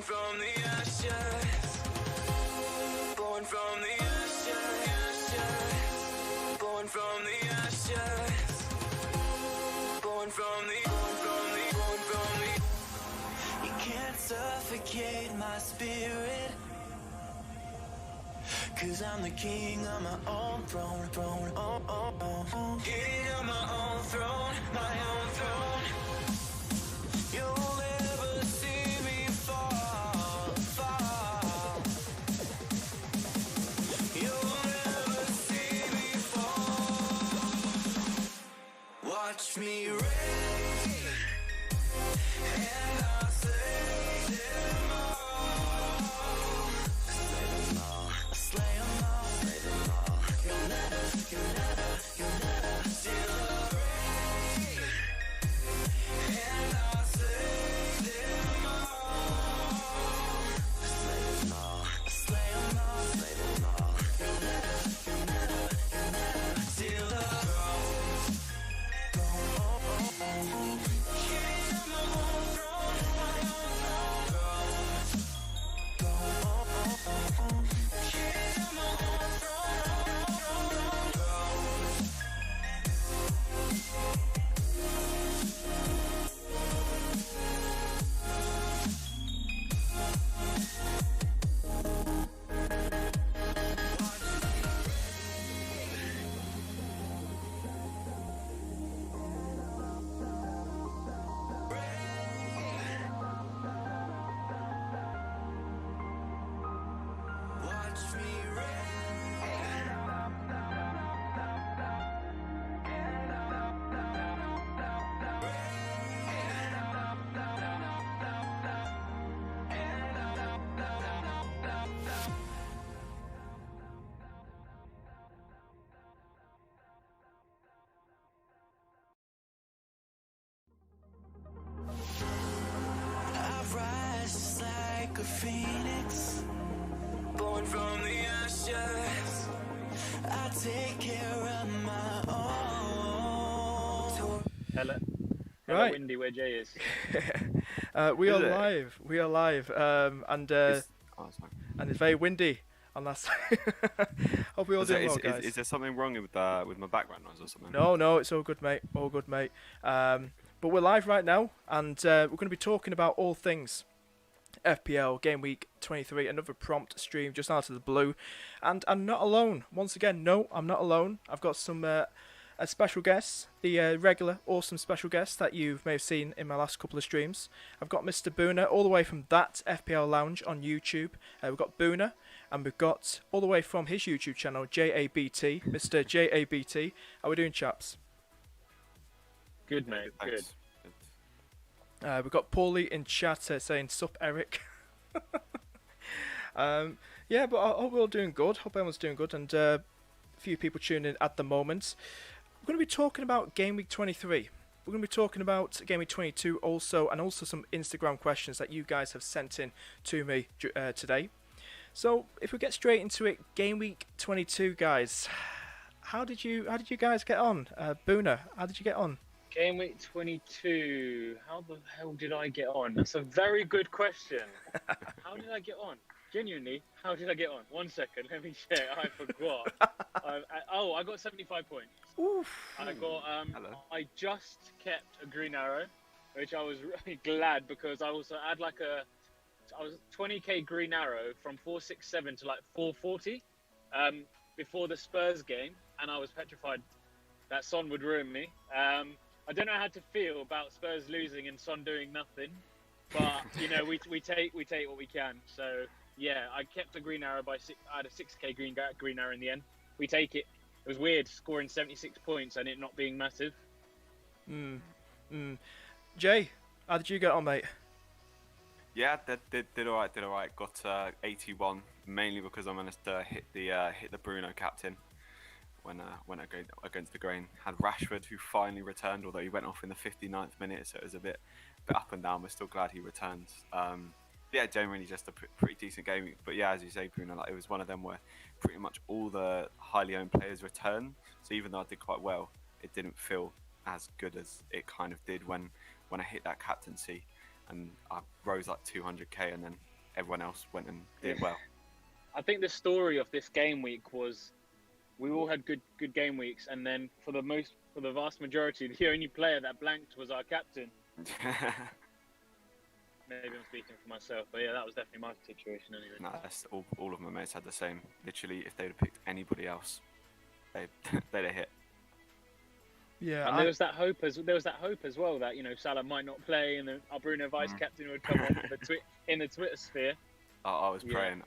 from the ashes, born from the ashes, born from the ashes, born from the. You can't suffocate my spirit, 'cause I'm the king on my own throne, king on my own throne, my own throne. You'll never see me fall, fall. You'll never see me fall. Watch me reign, and I'll slay them all. Slay them all, slay them all, slay them all. You'll never steal the reign, and I'll slay them all. Slay them all, slay them all, slay them all. You'll never steal the throne. King of my own throne, my own throne. King of my own watch me I rise just like a phoenix, born from the ashes. I take care of my own. Hello. Right. Windy, where Jay is. We Is are it? live. We are live. And Oh, sorry. and it's very windy on that side. Hope we all doing well, guys. Is there something wrong with my background noise or something? No, it's all good, mate. All good, mate. But we're live right now, and we're going to be talking about all things FPL Game Week 23. Another prompt stream just out of the blue, and I'm not alone. Once again, no, I'm not alone. I've got some a special guests, the regular awesome special guests that you may have seen in my last couple of streams. I've got Mr. Boona all the way from that FPL Lounge on YouTube. We've got Boona, and we've got all the way from his YouTube channel, JABT, Mr. JABT. How are we doing, chaps? Good, mate. Good. Thanks. We've got Pauly in chat saying, "Sup, Eric." Yeah, but I hope we're all doing good. Hope everyone's doing good, and a few people tuning in at the moment. We're going to be talking about Game Week 23. We're going to be talking about Game Week 22 also, and also some Instagram questions that you guys have sent in to me today. So if we get straight into it, Game Week 22, guys. How did you guys get on? Boona, how did you get on? Game Week 22. How the hell did I get on? That's a very good question. How did I get on? Genuinely, how did I get on? 1 second, let me check. I forgot. I got 75 points. Oof. I got. Hello. I just kept a green arrow, which I was really glad because I also had I was 20k green arrow from 467 to like 440 before the Spurs game, and I was petrified that Son would ruin me. I don't know how to feel about Spurs losing and Son doing nothing, but you know we take what we can. So yeah, I kept a green arrow I had a 6k green arrow in the end. We take it. It was weird scoring 76 points and it not being massive. Jay, how did you get on, mate? Yeah, did all right. Got 81, mainly because I managed to hit the Bruno captain when against the grain. Had Rashford, who finally returned, although he went off in the 59th minute, so it was a bit up and down. We're still glad he returned. Yeah, generally just a pretty decent game. But yeah, as you say, Bruno, like, it was one of them where pretty much all the highly owned players returned. So even though I did quite well, it didn't feel as good as it kind of did when I hit that captaincy, and I rose like 200k, and then everyone else went and did well. I think the story of this game week was we all had good game weeks, and then for the vast majority, the only player that blanked was our captain. Maybe I'm speaking for myself, but yeah, that was definitely my situation anyway. No, that's all of my mates had the same. Literally, if they'd have picked anybody else, they'd have hit. Yeah, and there was that hope as well that Salah might not play, and then our Bruno vice captain would come on in the Twitter sphere. I was praying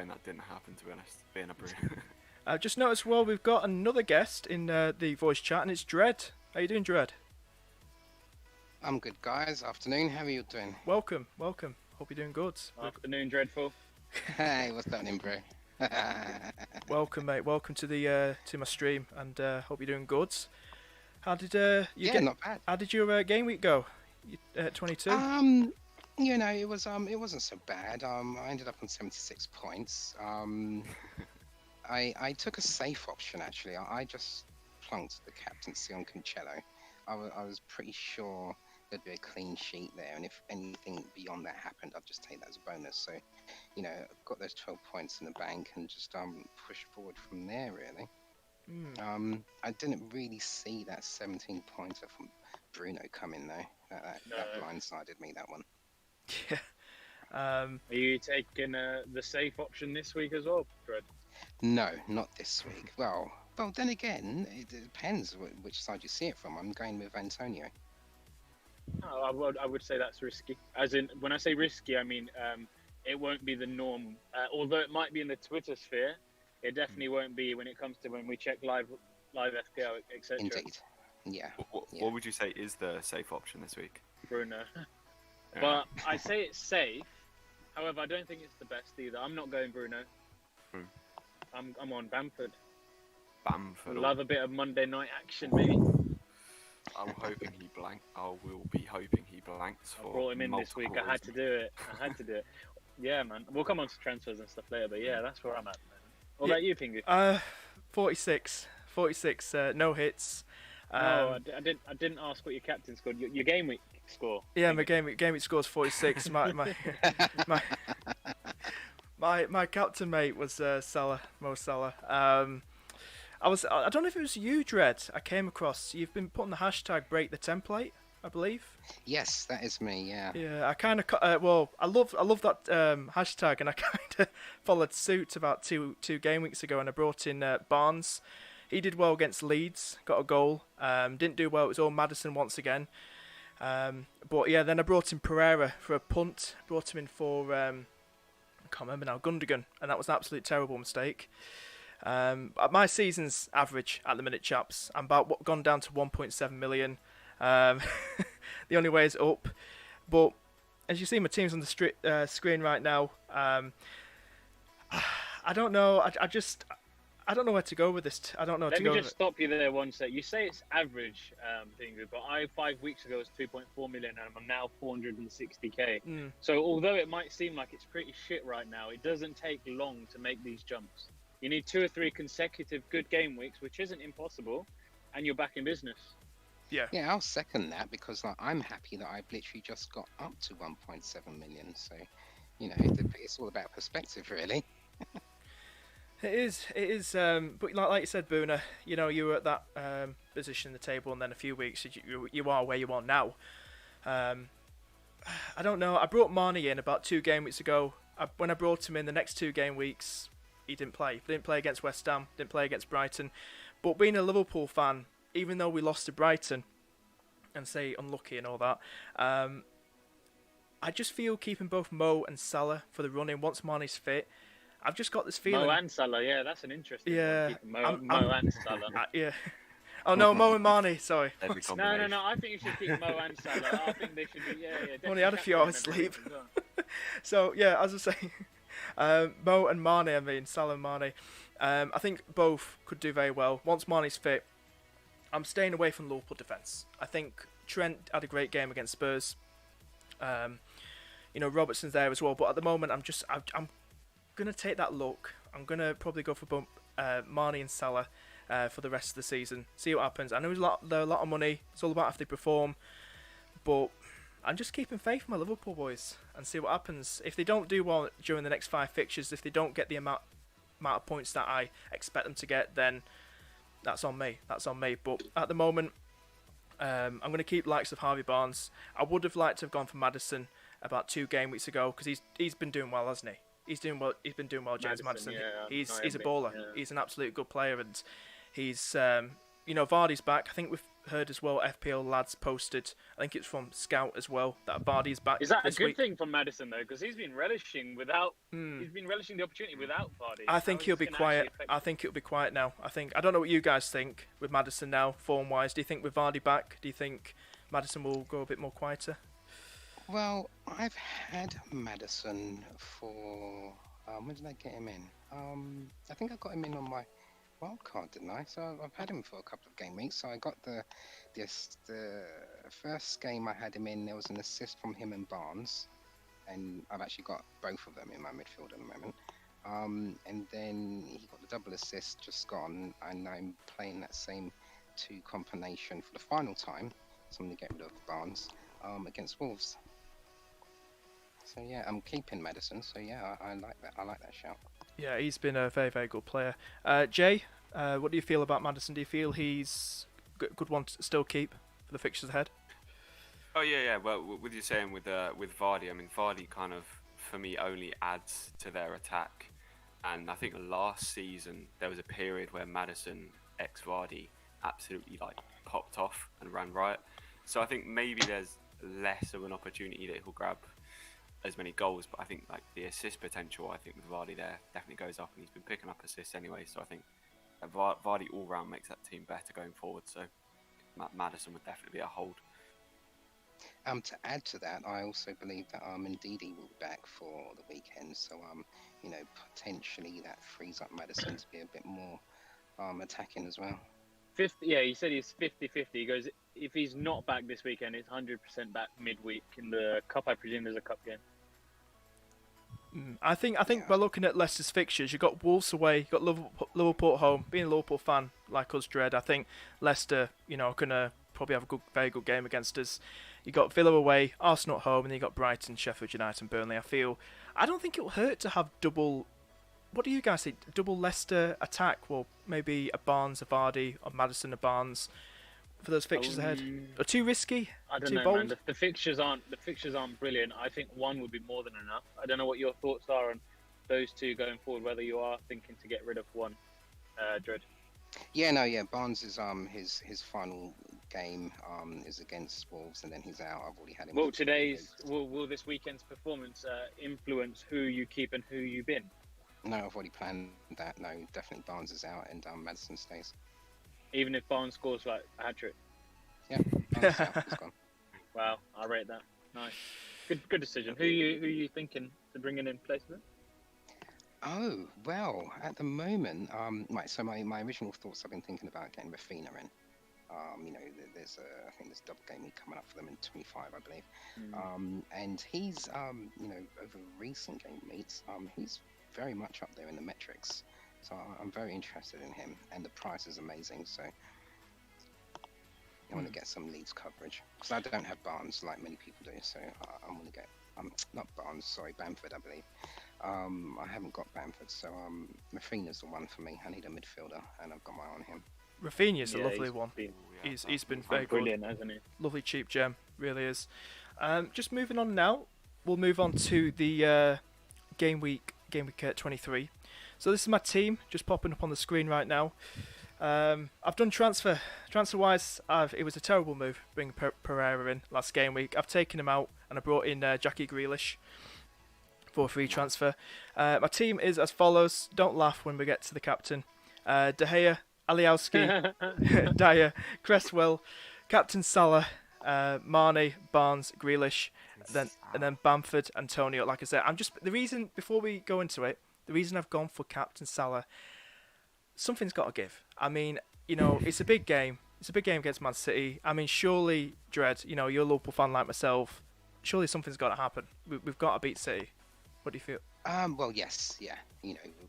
that didn't happen, to be honest. Being a Bruno. I've just noticed, well, we've got another guest in the voice chat, and it's Dread. How you doing, Dread? I'm good, guys. Afternoon. How are you doing? Welcome. Hope you're doing good. Afternoon, Dreadful. Hey, what's happening, bro? Welcome, mate. Welcome to the to my stream, and hope you're doing good. How did not bad. How did your game week go? 22. It wasn't so bad. I ended up on 76 points. I took a safe option actually. I just plunked the captaincy on Cancelo. I was pretty sure there'd be a clean sheet there, and if anything beyond that happened, I'd just take that as a bonus. So, I've got those 12 points in the bank and just push forward from there really. I didn't really see that 17 pointer from Bruno coming though. That blindsided me, that one. Yeah. Are you taking the safe option this week as well, Fred? No, not this week. Well, then again, it depends which side you see it from. I'm going with Antonio. Oh, I would say that's risky. As in, when I say risky, I mean it won't be the norm. Although it might be in the Twitter sphere, it definitely won't be when it comes to when we check live FPL, etc. Indeed. Yeah. What would you say is the safe option this week? Bruno. Yeah. But I say it's safe. However, I don't think it's the best either. I'm not going Bruno. I'm on Bamford. Love a bit of Monday night action, maybe. I'm hoping he blanks. I will be hoping he blanks for. I brought him in this week. I had to do it. Yeah, man. We'll come on to transfers and stuff later, but yeah, that's where I'm at. What about you, Pingu? 46, no hits. No, I didn't ask what your captain scored. Your game week score. Yeah, my game week score's 46. My captain mate was Mo Salah. I don't know if it was you, Dread. I came across. You've been putting the hashtag break the template, I believe. Yes, that is me. Yeah. Yeah, I kind of I love that hashtag, and I kind of followed suit about two game weeks ago, and I brought in Barnes. He did well against Leeds, got a goal. Didn't do well. It was all Maddison once again. But yeah, then I brought in Pereira for a punt. Brought him in for I can't remember now, Gundogan, and that was an absolute terrible mistake. My season's average at the minute, chaps. I'm about gone down to 1.7 million. The only way is up. But as you see, my team's on the screen right now. I don't know. I don't know where to go with this. I don't know. Let me just stop you there one sec. You say it's average, Pingu, but 5 weeks ago was 2.4 million, and I'm now 460k. So although it might seem like it's pretty shit right now, it doesn't take long to make these jumps. You need 2 or 3 consecutive good game weeks, which isn't impossible, and you're back in business. Yeah. Yeah, I'll second that because I'm happy that I've literally just got up to 1.7 million. So, it's all about perspective, really. It is. But like you said, Boona, you were at that position in the table, and then a few weeks you are where you are now. I don't know. I brought Marnie in about 2 game weeks ago. When I brought him in the next 2 game weeks, he didn't play. He didn't play against West Ham. Didn't play against Brighton. But being a Liverpool fan, even though we lost to Brighton, and say unlucky and all that, I just feel keeping both Mo and Salah for the run-in once Marnie's fit. I've just got this feeling. Mo and Salah, yeah, that's an interesting one. Mo and Salah. Yeah. Oh no, Mo and Marnie. Sorry. No. I think you should keep Mo and Salah. I think they should be. Yeah. Only had a few hours sleep. So yeah, as I say, Mo and Marnie. I mean Salah and Marnie. I think both could do very well once Marnie's fit. I'm staying away from Liverpool defence. I think Trent had a great game against Spurs. Robertson's there as well, but at the moment I'm gonna take that look. I'm gonna probably go for Marnie and Salah for the rest of the season. See what happens. I know they're a lot of money. It's all about if they perform, but I'm just keeping faith in my Liverpool boys and see what happens. If they don't do well during the next 5 fixtures, if they don't get the amount of points that I expect them to get, then that's on me. That's on me. But at the moment, I'm going to keep likes of Harvey Barnes. I would have liked to have gone for Maddison about 2 game weeks ago because he's been doing well, hasn't he? He's doing well. He's been doing well, James Maddison. Yeah, He's a baller. Yeah. He's an absolute good player, and he's Vardy's back. I think we've heard as well. FPL lads posted. I think it's from Scout as well that Vardy's back. Is that a this good week. thing for Maddison though? Because he's been relishing the opportunity without Vardy. I think he'll be quiet. I think it'll be quiet now. I don't know what you guys think with Maddison now, form wise. Do you think with Vardy back, do you think Maddison will go a bit more quieter? Well, I've had Maddison for when did I get him in? I think I got him in on my wild card, didn't I? So I've had him for a couple of game weeks. So I got the first game I had him in. There was an assist from him and Barnes, and I've actually got both of them in my midfield at the moment. And then he got the double assist just gone, and I'm playing that same 2 combination for the final time. So I'm gonna get rid of Barnes against Wolves. So yeah, I'm keeping Maddison. So yeah, I like that. I like that shout. Yeah, he's been a very, very good player. Jay, what do you feel about Maddison? Do you feel he's a good one to still keep for the fixtures ahead? Oh yeah. Well, with you saying with Vardy, I mean Vardy kind of for me only adds to their attack, and I think last season there was a period where Maddison ex Vardy absolutely like popped off and ran riot. So I think maybe there's less of an opportunity that he'll grab as many goals, but I think like the assist potential, I think with Vardy there definitely goes up, and he's been picking up assists anyway. So I think Vardy all round makes that team better going forward. So Maddison would definitely be a hold. To add to that, I also believe that Ndidi will be back for the weekend. So potentially that frees up Maddison to be a bit more attacking as well. 50. Yeah, he said he's 50-50. He goes, if he's not back this weekend, it's 100% back midweek in the cup. I presume there's a cup game. I think by looking at Leicester's fixtures, you've got Wolves away, you've got Liverpool at home. Being a Liverpool fan like us, Dread, I think Leicester, gonna probably have a very good game against us. You got Villa away, Arsenal at home, and then you got Brighton, Sheffield United, and Burnley. I don't think it'll hurt to have double. What do you guys think? Double Leicester attack? Well, maybe a Barnes, a Vardy, or Maddison, a Barnes for those fixtures ahead. Or too risky? I don't too know, bold? man. The fixtures aren't brilliant. I think one would be more than enough. I don't know what your thoughts are on those two going forward. Whether you are thinking to get rid of one, Dread. Yeah. Barnes is his final game is against Wolves, and then he's out. I've already had him. Well, will this weekend's performance influence who you keep and who you bin? No, I've already planned that. No, definitely Barnes is out and Maddison stays. Even if Barnes scores like a hat trick. Yeah, Barnes is out. He's gone. Wow, I rate that. Nice, good decision. Who you thinking to bring in place of it? Oh well, at the moment, right. So my original thoughts, I've been thinking about getting Rafinha in. There's I think there's double game week coming up for them in 25, I believe. And he's over recent game weeks, he's very much up there in the metrics. So I'm very interested in him, and the price is amazing. So I want to get some Leeds coverage because I don't have Barnes like many people do. So I'm going to get not Barnes, sorry, Bamford, I believe. I haven't got Bamford, so Rafinha's the one for me. I need a midfielder, and I've got my eye on him. Rafinha's a lovely one. He's been very brilliant, good. Hasn't he? Lovely cheap gem, really is. Just moving on now, we'll move on to the game week 23. So this is my team, just popping up on the screen right now. I've done transfer-wise. It was a terrible move bringing Pereira in last game week. I've taken him out and I brought in Jackie Grealish for a free transfer. My team is as follows. Don't laugh when we get to the captain. De Gea, Alioski, Dyer, Cresswell, Captain Salah, Mane, Barnes, Grealish, and then Bamford, Antonio. Like I said, the reason before we go into it, the reason I've gone for Captain Salah, something's got to give. I mean, it's a big game. It's a big game against Man City. I mean, surely, Dread, you're a Liverpool fan like myself. Surely something's got to happen. We've got to beat City. What do you feel? Well, yes, yeah.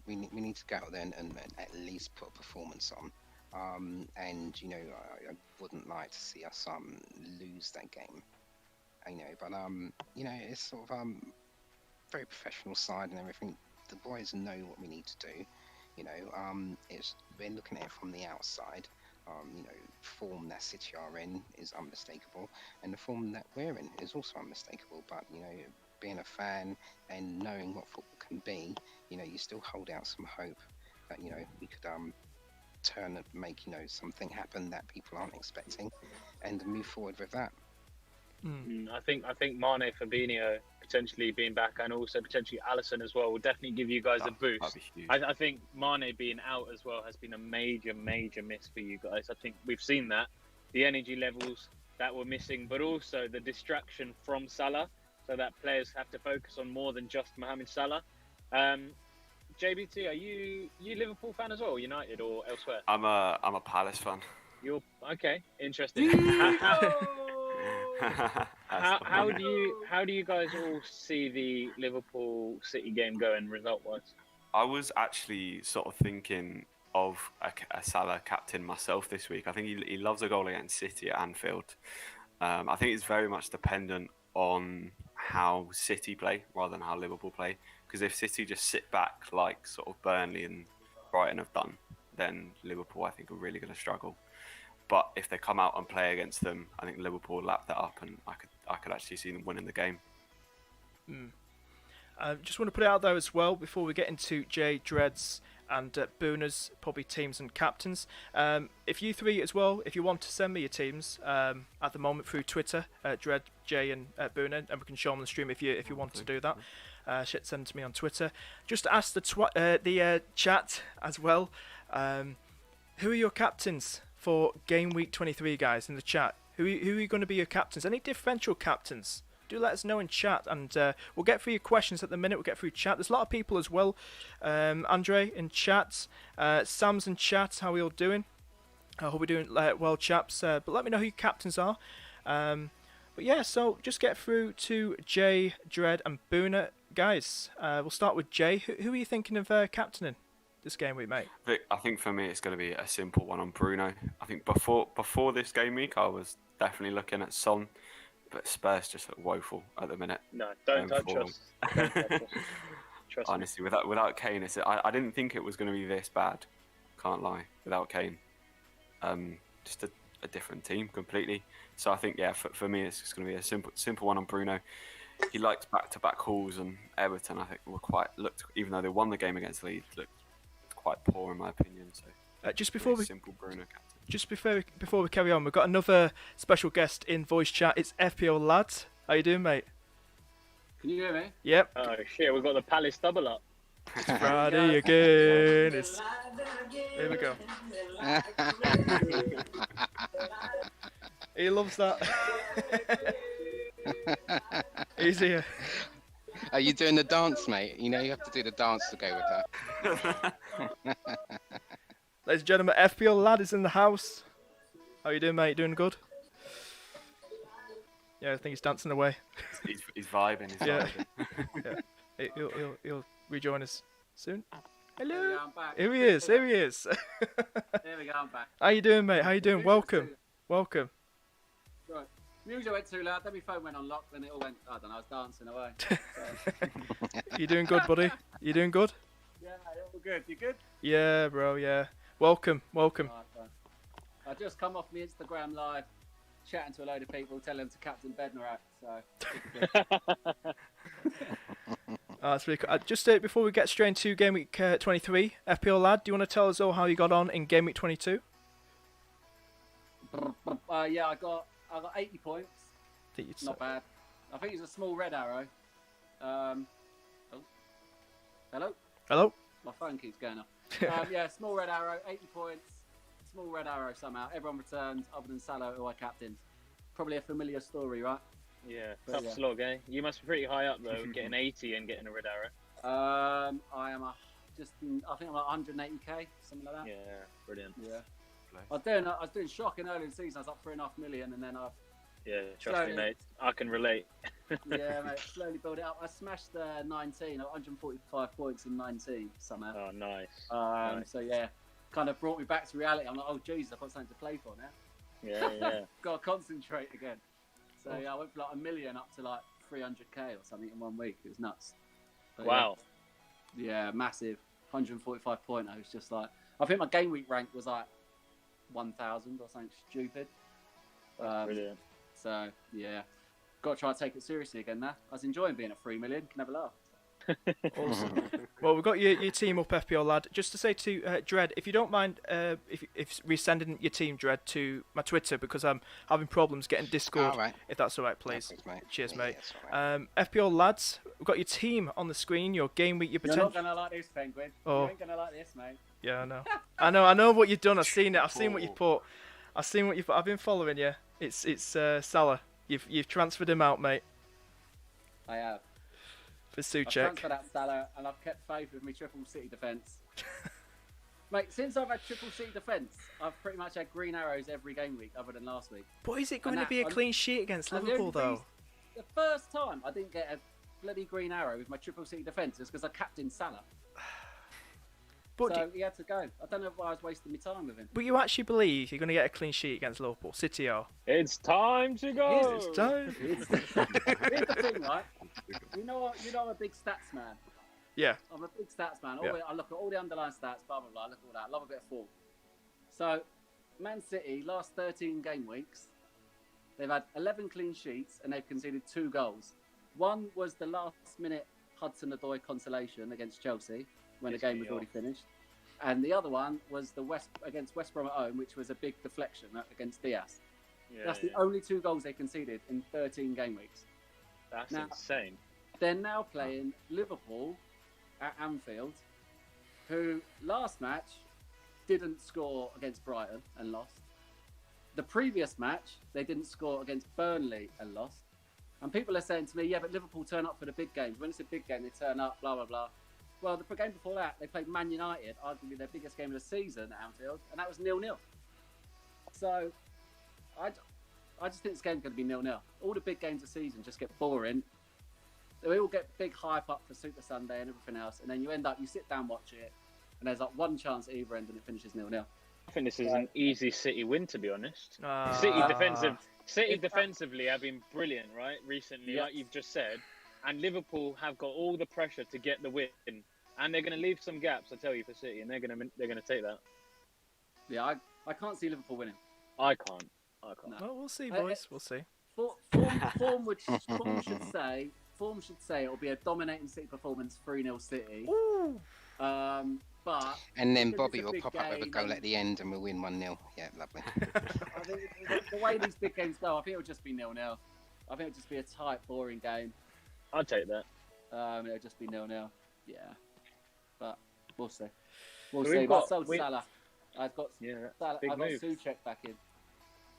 We need to go out there and at least put a performance on. And I wouldn't like to see us lose that game. But it's sort of very professional side and everything. The boys know what we need to do. It's we're looking at it from the outside. Form that City are in is unmistakable, and the form that we're in is also unmistakable. But being a fan and knowing what football can be, you still hold out some hope that we could turn and make something happen that people aren't expecting, and move forward with that. I think Mane, Fabinho potentially being back, and also potentially Alisson as well, will definitely give you guys a boost. That'd be huge. I think Mane being out as well has been a major miss for you guys. I think we've seen that, the energy levels that were missing, but also the distraction from Salah, so that players have to focus on more than just Mohamed Salah. JBT, are you Liverpool fan as well, United or elsewhere? I'm a Palace fan. You're okay, interesting. How do you guys all see the Liverpool City game going result wise? I was actually sort of thinking of a Salah captain myself this week. I think he loves a goal against City at Anfield. I think it's very much dependent on how City play rather than how Liverpool play. Because if City just sit back like sort of Burnley and Brighton have done, then Liverpool I think are really going to struggle. But if they come out and play against them, I think Liverpool will lap that up, and I could actually see them winning the game. Just want to put it out there as well before we get into Jay, Dreads and Booner's probably teams and captains. If you three as well, if you want to send me your teams at the moment through Twitter, Dread, Jay and Booner, and we can show them on the stream if you want to do that. Send them to me on Twitter. Just ask the chat as well. Who are your captains for game week 23, guys, in the chat? Who are you going to be your captains? Any differential captains? Do let us know in chat, and we'll get through your questions at the minute. We'll get through chat. There's a lot of people as well. Andre in chat, Sam's in chat. How are we all doing? I hope we're doing well, chaps. But let me know who your captains are. But yeah, so just get through to Jay, Dread, and Booner, guys. We'll start with Jay. Who are you thinking of captaining this game week, mate? Vic, I think for me it's going to be a simple one on Bruno. I think before this game week I was definitely looking at Son, but Spurs just look woeful at the minute. No, don't touch us. Trust Honestly, without Kane, I didn't think it was going to be this bad. Can't lie. Without Kane, just a different team completely. So I think for me it's just going to be a simple one on Bruno. He likes back-to-back hauls, and Everton I think looked even though they won the game against Leeds, looked quite poor in my opinion. So just before simple Bruno captain. Just before we carry on, we've got another special guest in voice chat. It's FPL lad. How you doing, mate? Can you hear me? Yep. Oh shit, we've got the Palace double up. It's Friday again. Here we go. He loves that. He's here. Are you doing the dance, mate? You have to do the dance to go with that. Ladies and gentlemen, FPL lad is in the house. How you doing, mate? Doing good? Yeah, I think he's dancing away. He's vibing. Yeah. He'll rejoin us soon. Hello. I'm back. Here he is. Here he is. There we go. I'm back. How you doing, mate? How you doing? Welcome. Welcome. Right. Music went too loud. Then my phone went on lock. Then it all went. I don't know. I was dancing away. So. You doing good, buddy? You doing good? Yeah, all good. You good? Yeah, bro. Yeah. Welcome. Welcome. Right. I just come off my Instagram live, chatting to a load of people, telling them to Captain Bednar out. So. That's really cool. Just before we get straight into game week 23, FPL lad, do you want to tell us all how you got on in game week 22? Yeah, I got 80 points. It's Not bad. I think it's a small red arrow. Hello? Hello? My phone keeps going off. Yeah, small red arrow, 80 points. Small red arrow somehow. Everyone returned other than Salah, who I captained. Probably a familiar story, right? Yeah, But tough yeah. slog, eh? You must be pretty high up though, getting 80 and getting a red arrow. I am I think I'm like 180k, something like that. Yeah, brilliant. Yeah. I was doing shocking early in the season. I was up 3.5 million, and then Yeah, trust me, mate. I can relate. yeah, mate, slowly build it up. I smashed 19, 145 points in 19 somehow. Oh, nice. Nice. So yeah, kind of brought me back to reality. I'm like, oh Jesus, I've got something to play for now. Yeah. Got to concentrate again. So yeah, I went from like 1 million up to like 300k or something in 1 week. It was nuts. But, Wow. Yeah, massive. 145 point. I was just like, I think my game week rank was like 1,000 or something stupid. Brilliant. So yeah, got to try and take it seriously again now. I was enjoying being at 3 million. Can have a laugh. Awesome. Well, we've got your team up, FPL lad. Just to say to Dread, if you don't mind, if resending your team, Dread, to my Twitter, because I'm having problems getting Discord. All right. If that's all right, please. No worries, mate. Cheers, Yeah, mate. it's all right. FPL lads, we've got your team on the screen. Your game week, your You're potential. not gonna like this, Penguin. Oh. You ain't gonna like this, mate. Yeah, I know. I know what you've done. I've seen it. I've seen what you've put. I've seen what you've put. I've been following you. It's Salah. You've transferred him out, mate, I have. for I've Suchek. transferred out Salah and I've kept faith with my triple city defence. Mate, since I've had triple city defence, I've pretty much had green arrows every game week other than last week. But is it going to And be a that- clean sheet against and the Liverpool, only though? reason- The first time I didn't get a bloody green arrow with my triple city defence is because I captained Salah. But So he had to go. I don't know why I was wasting my time with him. but you actually believe you're going to get a clean sheet against Liverpool, City or? It's time to go. It's time. Here's the thing, right? You know I'm a big stats man. Yeah. I'm a big stats man. Yeah. I look at all the underlying stats, blah, blah, blah. I look at all that. I love a bit of form. So, Man City, last 13 game weeks, they've had 11 clean sheets and they've conceded 2 goals. One was the last-minute Hudson-Odoi consolation against Chelsea when the game was already finished. And the other one was against West Brom at home, which was a big deflection against Diaz. That's the only 2 goals they conceded in 13 game weeks. That's Now- insane. They're now playing Liverpool at Anfield, who last match didn't score against Brighton and lost. The previous match, they didn't score against Burnley and lost. And people are saying to me, yeah, but Liverpool turn up for the big games. When it's a big game, they turn up, blah, blah, blah. Well, the game before that, they played Man United, arguably their biggest game of the season at Anfield, and that was 0-0. So, I just think this game's going to be 0-0. All the big games of the season just get boring. They all get big hype up for Super Sunday and everything else, and then you sit down, watch it, and there's like one chance at either end, and it finishes 0-0. I think this is an easy City win, to be honest. Ah. City defensively have been brilliant, right? Recently, Yeah. like you've just said, and Liverpool have got all the pressure to get the win, and they're going to leave some gaps, I tell you, for City, and they're going to take that. Yeah, I can't see Liverpool winning. I can't. No. Well, we'll see, boys. We'll see. Form should say it'll be a dominating City performance, 3-0 City. Ooh. But And then because Bobby it's a will big pop up with a game goal and- at the end and we'll win 1-0. Yeah, lovely. I think the way these big games go, I think it'll just be 0-0. I think it'll just be a tight, boring game. I'd take that. It'll just be 0-0. Yeah, but we'll see. We'll So see. we've But I got- sold we- Salah. I've got Yeah. Salah. big I've got move. Suchek back in.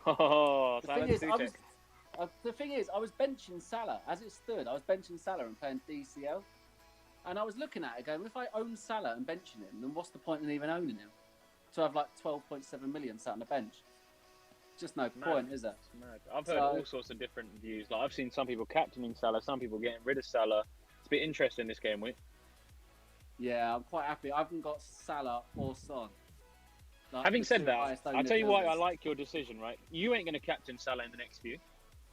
Oh, The Salah thing is, Suchek. the thing is, I was benching Salah as it stood. I was benching Salah and playing DCL, and I was looking at it going, if I own Salah and benching him, then what's the point in even owning him? So I've like 12.7 million sat on the bench. Just no point, is there? It's mad. I've heard So- all sorts of different views. Like I've seen some people captaining Salah, some people getting rid of Salah. It's a bit interesting this game week. Yeah, I'm quite happy. I haven't got Salah or Son. Like, Having the said two that, highest owned I'll tell you why I midfielders. like your decision, right? You ain't going to captain Salah in the next few.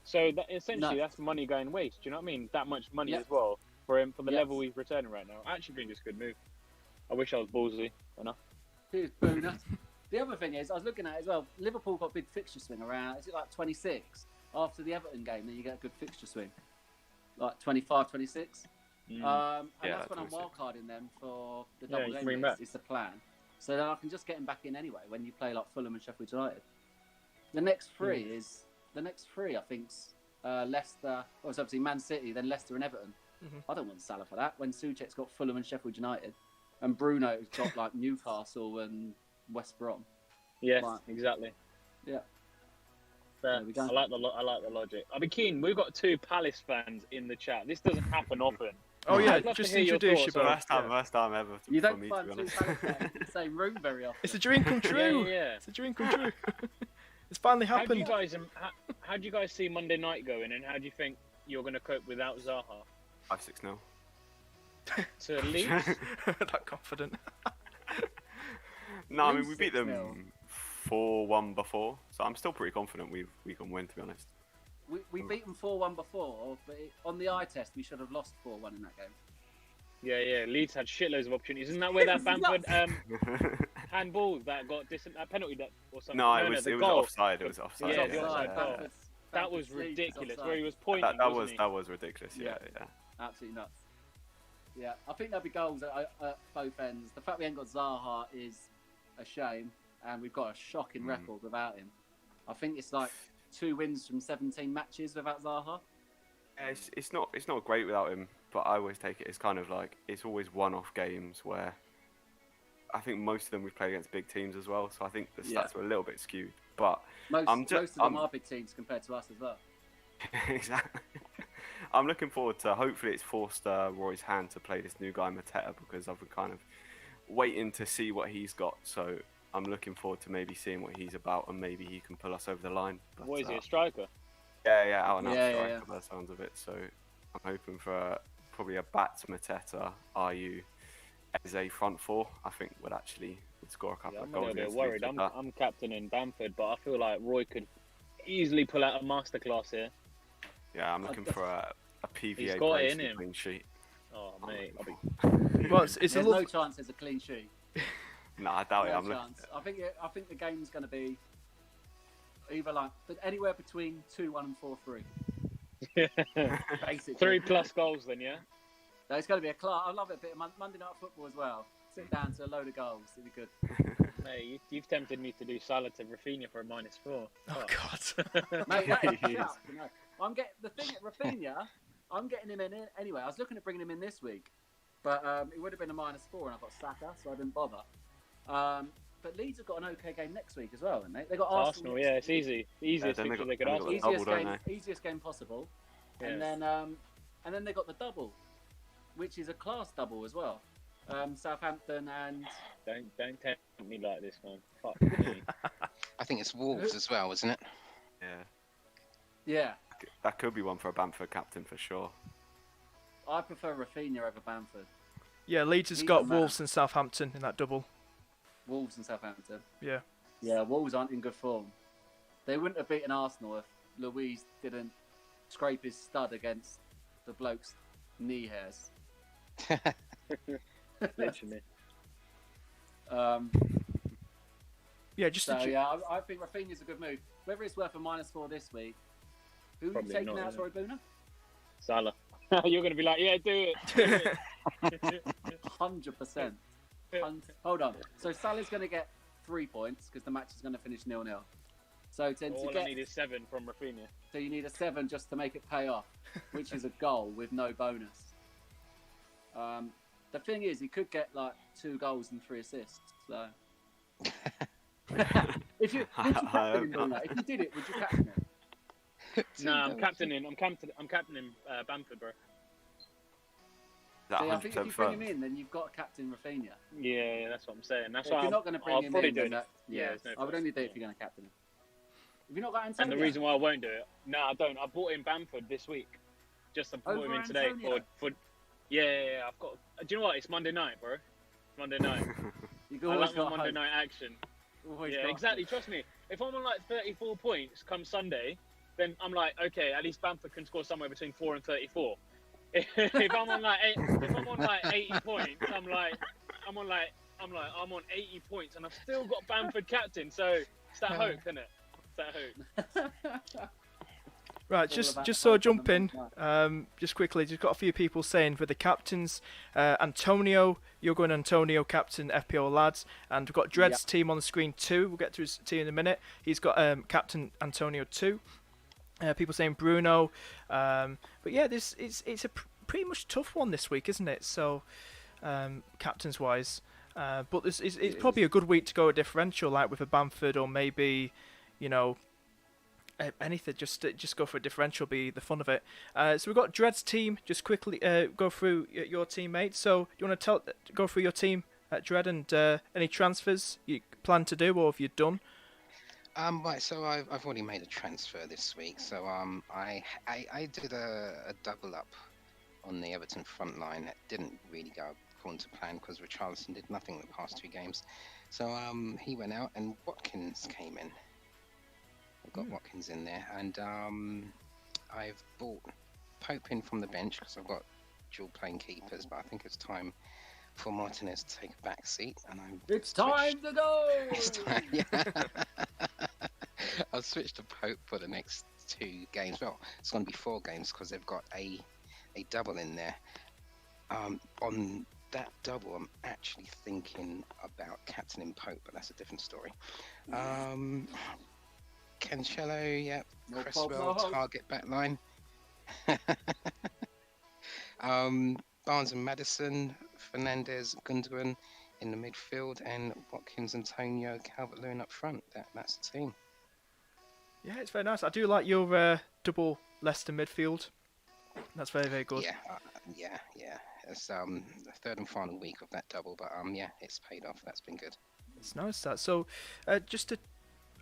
So that, essentially, No. that's money going waste. Do you know what I mean? That much money Yep. as well for him, for the Yes. level he's returning right now. I actually think it's a good move. I wish I was ballsy enough. Here's Boona. The other thing is, I was looking at it as well. Liverpool got a big fixture swing around. Is it like 26 after the Everton game? Then you get a good fixture swing, like 25, 26. And Yeah, that's when I'm 26. wildcarding them for the Yeah, double you can game bring weeks. back. It's the plan. So then I can just get him back in anyway when you play like Fulham and Sheffield United. The next three I think's Leicester. Well, it's obviously Man City, then Leicester and Everton. Mhm. I don't want Salah for that. When Suchek's got Fulham and Sheffield United, and Bruno's got like Newcastle and West Brom. Yes, Right. exactly. Yeah. Fair. There we go. I like the logic. I'll be keen. We've got 2 Palace fans in the chat. This doesn't happen often. Oh yeah, I'd love to just hear your introduce thoughts you on both. it. First time ever You for don't me, find to be two honest. Palace fans in the same room very often. It's a dream come true. Yeah. It's a dream come true. It's finally How do you happened. guys how do you guys see Monday night going, and how do you think you're going to cope without Zaha? 5-6-0. To Leeds? That confident. No, I mean we beat 6-0. them 4-1 before, so I'm still pretty confident we can win. To be honest. We beat them 4-1 before, but on the eye test we should have lost 4-1 in that game. Yeah. Leeds had shitloads of opportunities. Isn't that where that Bamford handball that got that penalty that or something? No, it was goal. offside. It was offside. Yeah, It was the offside. offside. That was ridiculous. Where he was That, pointing. that was ridiculous. Yeah. Absolutely nuts. Yeah, I think there'll be goals at both ends. The fact we ain't got Zaha is a shame, and we've got a shocking record without him. I think it's like 2 wins from 17 matches without Zaha. Yeah, it's not great without him, but I always take it as kind of like it's always one-off games where I think most of them we've played against big teams as well, so I think the stats were a little bit skewed. But most of them are big teams compared to us as well. Exactly. I'm looking forward to. Hopefully, it's forced Roy's hand to play this new guy Mateta because I've been kind of waiting to see what he's got. So I'm looking forward to maybe seeing what he's about and maybe he can pull us over the line. But, What is he, a striker? Yeah, out and out striker yeah. by the sounds of it. So I'm hoping for probably a Bats, Mateta, RU, as a front four. I think would score a couple of goals. I'm a little bit against worried. Leeds with I'm captaining Bamford, but I feel like Roy could easily pull out a masterclass here. Yeah, I'm looking for a He's PVA got it brace in and him. clean sheet. Oh, mate. Well, it's a There's little. no chance there's a clean sheet. No, I doubt it. No I'm chance. I think the game's going to be either like anywhere between 2-1 and 4-3. Basically. 3+ goals then, yeah? No, it's going to be a class. I love it. A bit of Monday Night Football as well. Sit down to a load of goals. It'd be good. Mate, you've tempted me to do Salah to Rafinha for a -4. Oh God. Mate, that is just, I'm getting the thing at Rafinha. I'm getting him in anyway. I was looking at bringing him in this week, but it would have been a -4, and I've got Saka, so I didn't bother. But Leeds have got an okay game next week as well, haven't they? They got Arsenal. Yeah, it's easy. Easiest then fixture they they could got ask for. double, don't Easiest game possible, Yeah. and then they got the double, which is a class double as well. Southampton and Don't tempt me like this, man. Fuck me. I think it's Wolves as well, isn't it? yeah, That could be one for a Bamford captain for sure. I prefer Rafinha over Bamford. Yeah, Leeds has He's got the man. Wolves and Southampton in that double. Wolves and Southampton. Yeah. Yeah, Wolves aren't in good form. They wouldn't have beaten Arsenal if Luiz didn't scrape his stud against the bloke's knee hairs. Literally. Yeah, just So yeah, I think Rafinha's a good move. Whether it's worth a -4 this week, who are you Probably taking not, out, yeah. sorry, Boona? Salah. You're going to be like, yeah, do it. 100%. Hold on. So Salah's going to get 3 points because the match is going to finish 0-0. So All I need is 7 from Rafinha. so you need a 7 just to make it pay off, which is a goal with no bonus. The thing is, he could get like 2 goals and 3 assists. So would you captain him, Boona? If you did it, would you captain him? No, I'm captaining Bamford, bro. Is that See, I think if 100% you bring him firm? in, then you've got to captain Rafinha. Yeah, that's what I'm saying. That's If why you're not going to bring I'll him probably in, do then it. yes, there's no I would point. only do it if you're going to captain him. Have you not got Antonio? And the reason why I won't do it, no, I don't. I bought in Bamford this week, just to put him Over in today Antonio? for. Yeah. I've got. Do you know what? It's Monday night, bro. Monday night. You've I always like my got Monday hope. night action. Always Yeah, got exactly. Trust me. If I'm on like 34 points come Sunday, then I'm like, okay, at least Bamford can score somewhere between 4 and 34. If I'm on like 80 points, I'm on 80 points, and I've still got Bamford captain. So it's that hope, isn't it? It's that hope. Right, All just about so I hope jump on in, the just quickly, just got a few people saying for the captains, Antonio, you're going Antonio, captain FPL lads, and we've got Dred's team on the screen too. We'll get to his team in a minute. He's got captain Antonio too. People saying Bruno, but yeah, it's a pretty much tough one this week, isn't it? So captains wise, but it's probably a good week to go a differential like with a Bamford or maybe, you know. Anything, just go for a differential, be the fun of it. So we've got Dred's team. Just quickly go through your teammates. So do you want to go through your team at Dred and any transfers you plan to do or have you done? Right, so I've already made a transfer this week. So I did a double up on the Everton front line. It didn't really go according to plan because Richarlison did nothing the past 2 games. So he went out and Watkins came in. I've got Watkins in there, and I've bought Pope in from the bench because I've got dual playing keepers, but I think it's time for Martinez to take a back seat, and It's time to go. It's time, yeah. I'll switch to Pope for the next 2 games. Well, it's going to be 4 games because they've got a double in there. On that double, I'm actually thinking about captaining Pope, but that's a different story. Cancelo, yeah, No Cresswell, problem. target back line. Barnes and Madison, Fernandez, Gundogan in the midfield, and Watkins, Antonio, Calvert-Lewin up front. That's the team. Yeah, it's very nice. I do like your double Leicester midfield. That's very, very good. Yeah. It's the 3rd and final week of that double, but yeah, it's paid off. That's been good. It's nice that. So, just to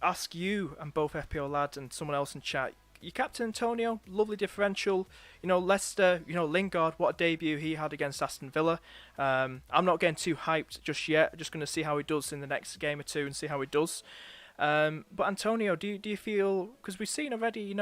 ask you and both FPL lads and someone else in chat, your captain Antonio, lovely differential. Leicester, Lingard, what a debut he had against Aston Villa. I'm not getting too hyped just yet. Just going to see how he does in the next game or 2 and see how he does. But Antonio, do you feel, because we've seen already,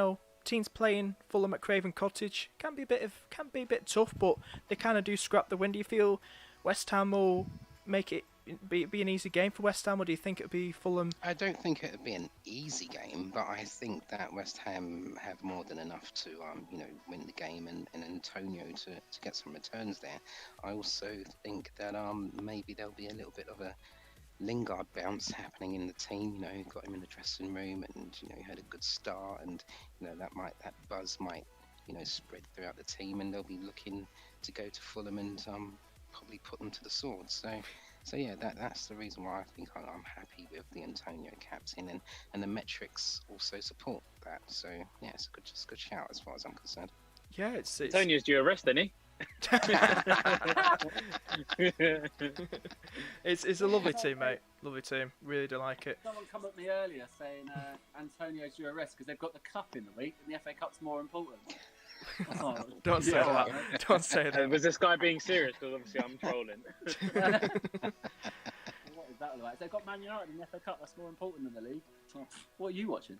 teams playing Fulham at Craven Cottage can be a bit tough, but they kind of do scrap the win. Do you feel West Ham will make it be an easy game for West Ham, or do you think it'll be Fulham? I don't think it'll be an easy game, but I think that West Ham have more than enough to, win the game, and Antonio to get some returns there. I also think that maybe there'll be a little bit of a Lingard bounce happening in the team. Got him in the dressing room, and he had a good start, and that buzz might spread throughout the team, and they'll be looking to go to Fulham and probably put them to the sword. So yeah, that's the reason why I think I'm happy with the Antonio captain, and the metrics also support that. So yeah, it's a good shout as far as I'm concerned. Yeah, it's Antonio's due a rest, isn't he? It's a lovely team, mate. Lovely team. Really do like it. Someone come at me earlier saying Antonio's due a rest because they've got the cup in the week and the FA Cup's more important. Oh, Don't say yeah, that. right. Don't say that. Was this guy being serious? Because obviously I'm trolling. What is that all about? If they've got Man United in the FA Cup, that's more important than the league. Oh, what are you watching?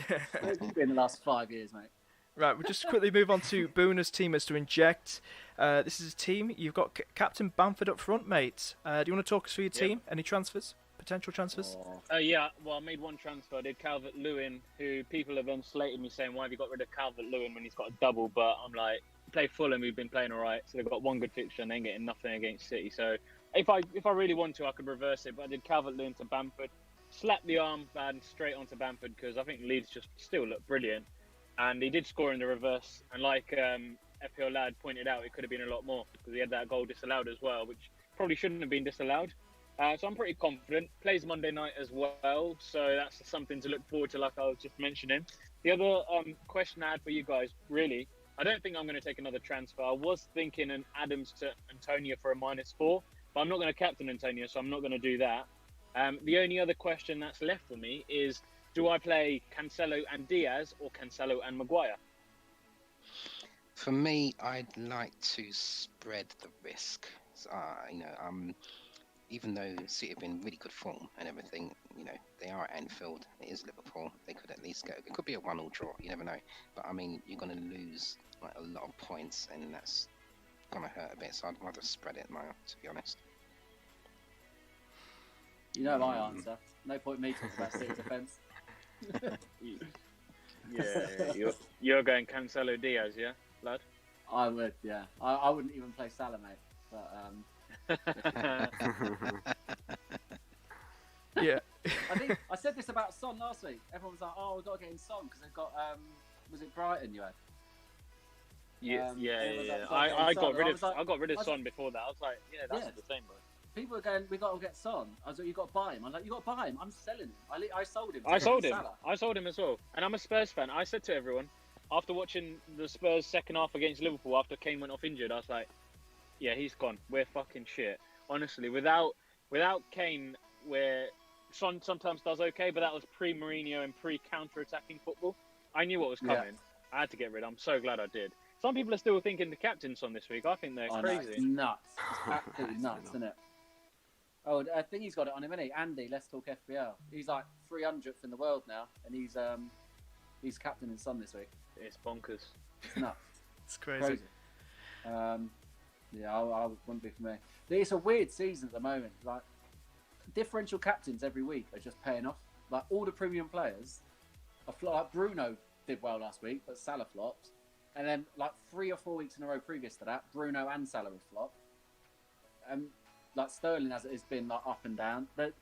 What have you been in the last 5 years, mate? Right, we'll just quickly move on to Booner's team as to inject. This is a team. You've got Captain Bamford up front, mate. Do you want to talk us through your team? Any transfers? Potential transfers? Yeah, well, I made one transfer. I did Calvert-Lewin, who people have then slated me saying, why have you got rid of Calvert-Lewin when he's got a double? But I'm like, play Fulham, who've been playing all right. So they've got one good fixture and then getting nothing against City. So if I really want to, I could reverse it. But I did Calvert-Lewin to Bamford, slapped the armband straight onto Bamford because I think Leeds just still look brilliant. And he did score in the reverse. And like FPL Lad pointed out, it could have been a lot more because he had that goal disallowed as well, which probably shouldn't have been disallowed. So I'm pretty confident. Plays Monday night as well, so that's something to look forward to, like I was just mentioning. The other question I had for you guys, really, I don't think I'm going to take another transfer. I was thinking an Adams to Antonio for a -4, but I'm not going to captain Antonio, so I'm not going to do that. The only other question that's left for me is, do I play Cancelo and Diaz or Cancelo and Maguire? For me, I'd like to spread the risk. Even though City have been in really good form and everything, they are at Anfield. It is Liverpool. They could at least it could be a 1-1 draw. You never know. But I mean, you're going to lose like a lot of points, and that's going to hurt a bit. So I'd rather spread it now, to be honest. You know my answer. No point in me talking about City defence. Yeah, you're going Cancelo Diaz, yeah, lad? I would, yeah. I wouldn't even play Salah, mate. But Yeah. I said this about Son last week. Everyone was like, "Oh, we've got to get in Son because they've got was it Brighton you had?" Yeah. I I got rid of Son before that. I was like, yeah, that's the same, bro. People are going, "We got to get Son." I was like, "You got to buy him." I'm like, "You got to buy him." I'm selling him. I sold him. I sold him. Salah. I sold him as well. And I'm a Spurs fan. I said to everyone after watching the Spurs second half against Liverpool after Kane went off injured, I was like, yeah, he's gone. We're fucking shit. Honestly, without Kane, where Son sometimes does okay, but that was pre-Mourinho and pre-counter-attacking football. I knew what was coming. Yeah. I had to get rid. I'm so glad I did. Some people are still thinking the captain's Son this week. I think they're crazy. No, it's nuts. It's absolutely nuts, isn't it? Oh, I think he's got it on him, isn't he? Andy, let's talk FPL. He's like 300th in the world now, and he's captain in Son this week. It's bonkers. It's nuts. It's crazy. Yeah, I wouldn't be for me. It's a weird season at the moment. Like, differential captains every week are just paying off. Like, all the premium players are like Bruno did well last week, but Salah flopped. And then, like, 3 or 4 weeks in a row previous to that, Bruno and Salah have flopped. Like, Sterling has been like up and down. But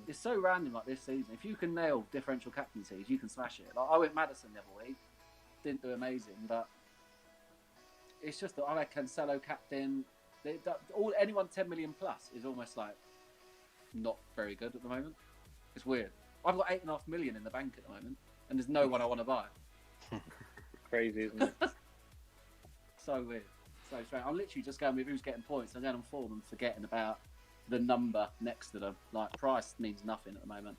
it's so random like this season. If you can nail differential captaincies, you can smash it. Like, I went Maddison the other week. Didn't do amazing, but it's just that I like Cancelo captain. Anyone 10 million plus is almost like not very good at the moment. It's weird. I've got 8.5 million in the bank at the moment, and there's no one I want to buy. Crazy, isn't it? So weird. So strange. I'm literally just going with who's getting points. I'm going on form and forgetting about the number next to them. Like, price means nothing at the moment.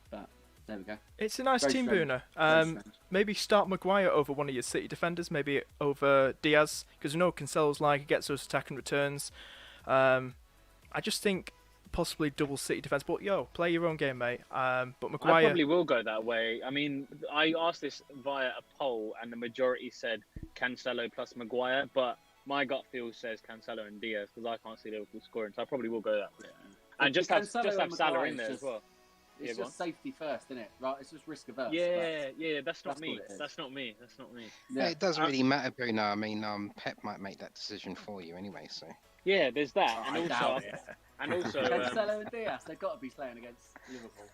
But there we go. It's a nice Very team, strange. Booner. Very strange. Maybe start Maguire over one of your City defenders, maybe over Diaz, because we know Cancelo's like, he gets those attacking returns. I just think possibly double City defense, but play your own game, mate. But I Maguire, probably will go that way. I mean, I asked this via a poll, and the majority said Cancelo plus Maguire, but my gut feel says Cancelo and Diaz because I can't see Liverpool scoring, so I probably will go that way. And just have Cancelo and Salah Maguire in there is as well. It's go just safety first, isn't it? Right? It's just risk averse. Yeah, that's not that's me. what it is. That's not me. Yeah. It doesn't really matter, Bruno. I mean, Pep might make that decision for you anyway. So Yeah, there's that, I doubt it. and also, Cancelo and Diaz, they've got to be playing against Liverpool.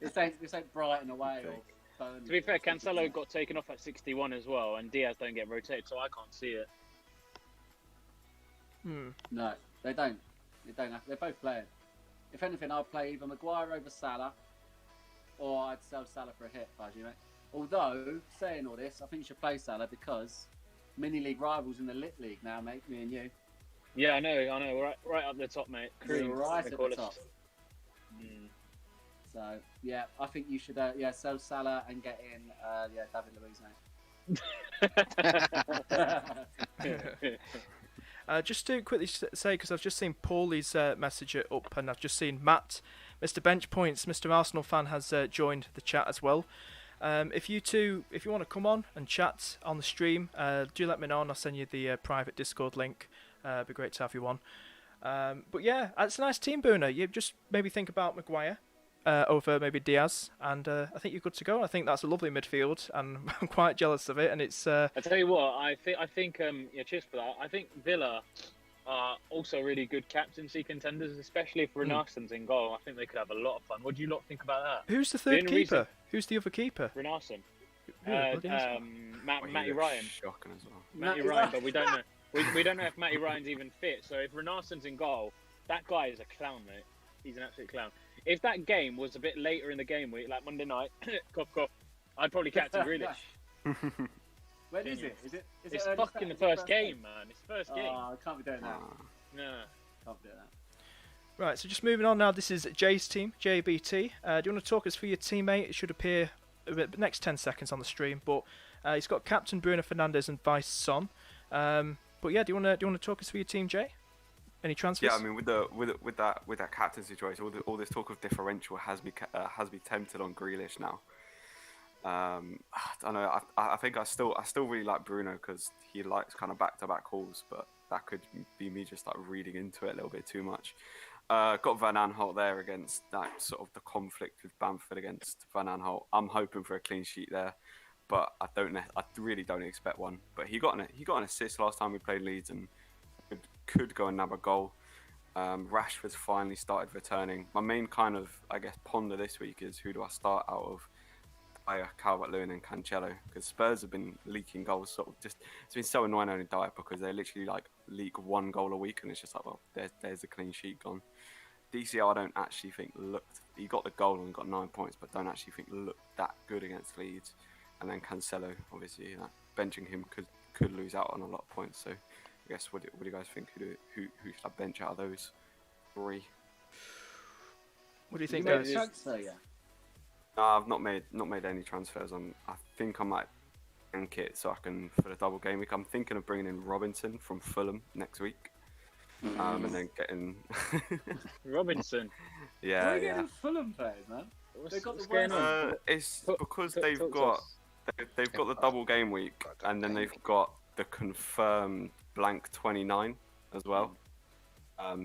This ain't Brighton away or Burnley. to be fair, Cancelo got taken off at 61 as well, and Diaz don't get rotated, so I can't see it. No, they don't. They're both playing. If anything, I'd play either Maguire over Salah, or I'd sell Salah for a hit, if I was you, mate. Although, saying all this, I think you should play Salah because mini league rivals in the Lit League now, mate, me and you. Yeah, I know. We're right up the top, mate. We're right they at call the us. top. So, yeah, I think you should sell Salah and get in David Luiz, mate. just to quickly say, because I've just seen Pauly's message up, and I've just seen Matt, Mr. Bench Points, Mr. Arsenal fan, has joined the chat as well. If you want to come on and chat on the stream, do let me know, and I'll send you the private Discord link. It'd be great to have you on. But yeah, it's a nice team, Booner. You just maybe think about Maguire over maybe Diaz, and I think you're good to go. I think that's a lovely midfield, and I'm quite jealous of it. And it's I tell you what, I think cheers for that. I think Villa are also really good captaincy contenders, especially if Renassen's in goal. I think they could have a lot of fun. What do you lot think about that? who's the third only keeper? reason- Who's the other keeper? Renassen. Bloody hell. Matty Ryan. Shocking as well. Matty Ryan, but we don't know. We don't know if Matty Ryan's even fit. So if Renassen's in goal, that guy is a clown, mate. He's an absolute clown. If that game was a bit later in the game week, like Monday night, cough cough, I'd probably captain Grealish. When is it? It's early fucking the start? first game, man. It's the first game. Oh, I can't be doing that. No. Can't be doing that. Right, so just moving on now. This is Jay's team, JBT. Do you want to talk us through your teammate? It should appear the next 10 seconds on the stream, but he's got Captain Bruno Fernandes and Vice Son. But yeah, do you want to talk us through your team, Jay? Any transfers? Yeah, I mean, with that captain situation, all this talk of differential has me tempted on Grealish now. I don't know. I think I still really like Bruno because he likes kind of back-to-back calls, but that could be me just like reading into it a little bit too much. Got Van Aanholt there against that sort of the conflict with Bamford against Van Aanholt. I'm hoping for a clean sheet there, but I really don't expect one. But he got an assist last time we played Leeds and could go and nab a goal. Rashford's finally started returning. My main kind of, I guess, ponder this week is who do I start out of Dyer, Calvert-Lewin and Cancelo, because Spurs have been leaking goals sort of just, it's been so annoying only Dyer because they literally like leak one goal a week and it's just like, well, there's a clean sheet gone. DCL I don't actually think he got the goal and got 9 points, but don't actually think looked that good against Leeds. And then Cancelo, obviously, benching him could lose out on a lot of points. So I guess what do you guys think? Who should I bench out of those three? What do you think, You made guys? a transfer, yeah. No, I've not made any transfers. I think I might bank it so I can for the double game week. I'm thinking of bringing in Robinson from Fulham next week, and then getting Robinson. Where yeah. are you getting Fulham players, man? They've got the what's going worst- on? It's because Talk they've to got us. they've got the double game week, and then they've got the confirmed blank 29 as well.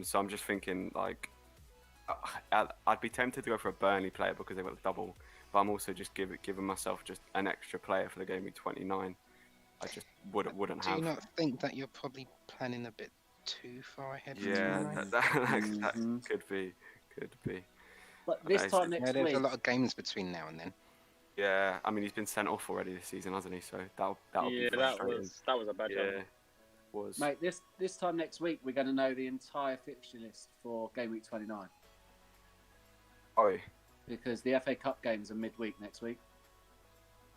So I'm just thinking, like, I'd be tempted to go for a Burnley player because they've got the double, but I'm also just giving myself just an extra player for the game week 29. I just wouldn't Do have. you not think that you're probably planning a bit too far ahead? For Yeah, 29? that could be. But this Okay, time so- next There's week, a lot of games between now and then. Yeah, I mean he's been sent off already this season, hasn't he? So that'll Yeah, be that frustrating. was a bad job. Yeah, was. mate, this time next week, we're going to know the entire fixture list for game week 29 Oh, because the FA Cup games are midweek next week.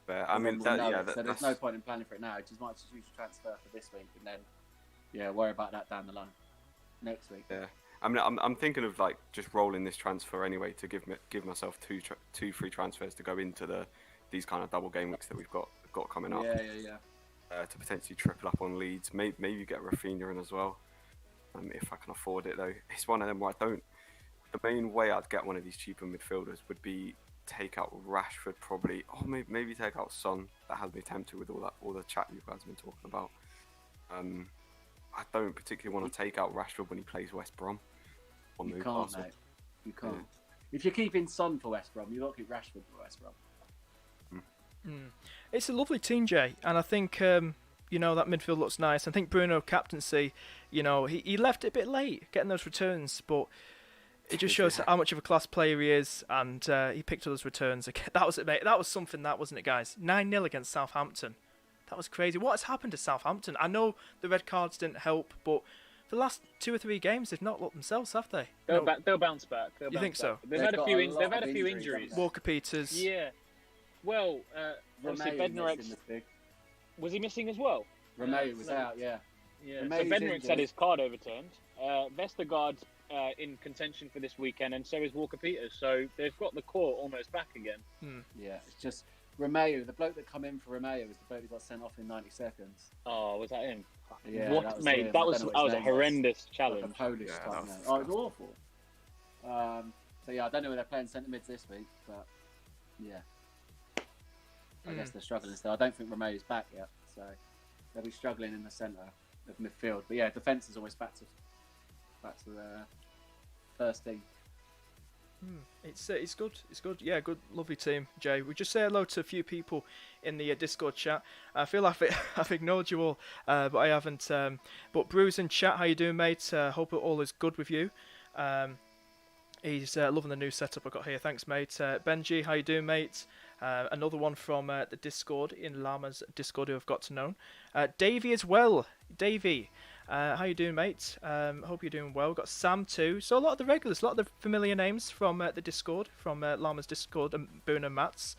but I And mean then we'll know that, it. So there's that's no point in planning for it now. Just might just use your transfer for this week and then, worry about that down the line next week. yeah. I mean, I'm thinking of like just rolling this transfer anyway to give myself two free transfers to go into these kind of double game weeks that we've got coming up. Yeah. To potentially triple up on Leeds, maybe get Rafinha in as well, if I can afford it though. It's one of them where I don't. The main way I'd get one of these cheaper midfielders would be take out Rashford probably, or maybe take out Son. That has me tempted with all the chat you guys have been talking about. I don't particularly want to take out Rashford when he plays West Brom. Or You can't, Newcastle. mate. You can't. If you're keeping Son for West Brom, you've got to keep Rashford for West Brom. It's a lovely team, Jay, and I think that midfield looks nice. I think Bruno captaincy, he left it a bit late getting those returns, but it just shows how much of a class player he is, and he picked up those returns. That was it, mate. That was something, that wasn't it, guys? 9-0 against Southampton. That was crazy. What has happened to Southampton? I know the red cards didn't help, but for the last 2 or 3 games, they've not looked themselves, have they? They'll bounce back. You think so? They've had a few injuries. Walker Peters. Yeah. Well, obviously Romeo Bednarek's was he missing as well? Romeo was out, yeah. Yeah. Romeo's So Bednarek's injured. had his card overturned. Vestergaard's in contention for this weekend, and so is Walker Peters. So they've got the core almost back again. Yeah, it's just Romeo, the bloke that come in for Romeo was the bloke that got sent off in 90 seconds. Oh, was that him? Yeah, What, that was mate? him. That I was don't know that what was his a name horrendous Like challenge. a Polish Yeah, type that was name. Oh, it was awful. So yeah, I don't know whether they're playing centre mids this week, but yeah. I guess they're struggling still. I don't think Romeo's back yet, so they'll be struggling in the centre of midfield. But yeah, defence is always back to the first team. It's good. It's good. Yeah, good, lovely team, Jay. We just say hello to a few people in the Discord chat. I feel like I've ignored you all, but I haven't. But Bruce in chat, how you doing, mate? Hope it all is good with you. He's loving the new setup I got here. Thanks, mate. Benji, how you doing, mate? Another one from the Discord, in Llama's Discord, who I've got to know. Davey as well. Davey, how you doing, mate? Hope you're doing well. We've got Sam too. So a lot of the regulars, a lot of the familiar names from the Discord, from Llama's Discord, and Boone and Mats.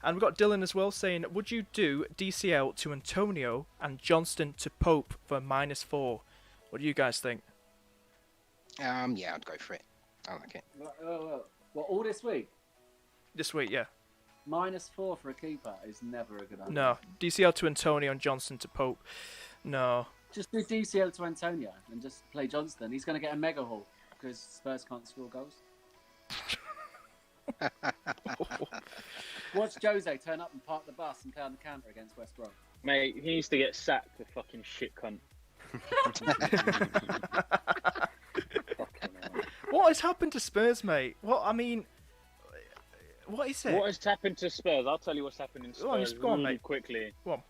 And we've got Dylan as well saying, would you do DCL to Antonio and Johnston to Pope for -4? What do you guys think? Yeah, I'd go for it. I like it. What, all this week? This week, yeah. -4 for a keeper is never a good idea. No. DCL to Antonio and Johnston to Pope. No. Just do DCL to Antonio and just play Johnston. He's going to get a mega haul because Spurs can't score goals. Watch Jose turn up and park the bus and play on the counter against West Brom. Mate, he needs to get sacked, the fucking shit cunt. What has happened to Spurs, mate? What is it? What has happened to Spurs? I'll tell you what's happened in Go on, Spurs go on, really mate. quickly. Go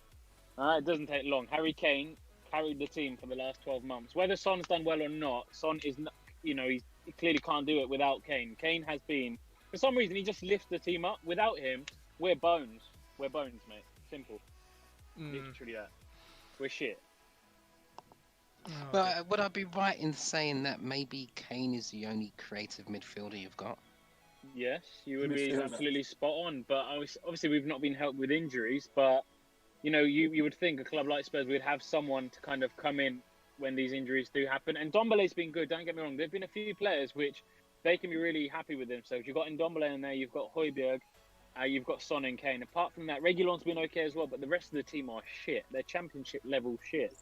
It doesn't take long. Harry Kane carried the team for the last 12 months. Whether Son's done well or not, Son is, he clearly can't do it without Kane. Kane has been, for some reason, he just lifts the team up. Without him, we're bones. We're bones, mate. Simple. Literally that. We're shit. But would I be right in saying that maybe Kane is the only creative midfielder you've got? Yes, you would be Midfielder. absolutely spot on. But obviously, we've not been helped with injuries. But you would think a club like Spurs would have someone to kind of come in when these injuries do happen. And Ndombele's been good. Don't get me wrong. There've been a few players which they can be really happy with themselves. You've got Ndombele in there. You've got Højbjerg. You've got Son and Kane. Apart from that, Reguilon's been okay as well. But the rest of the team are shit. They're championship level shit.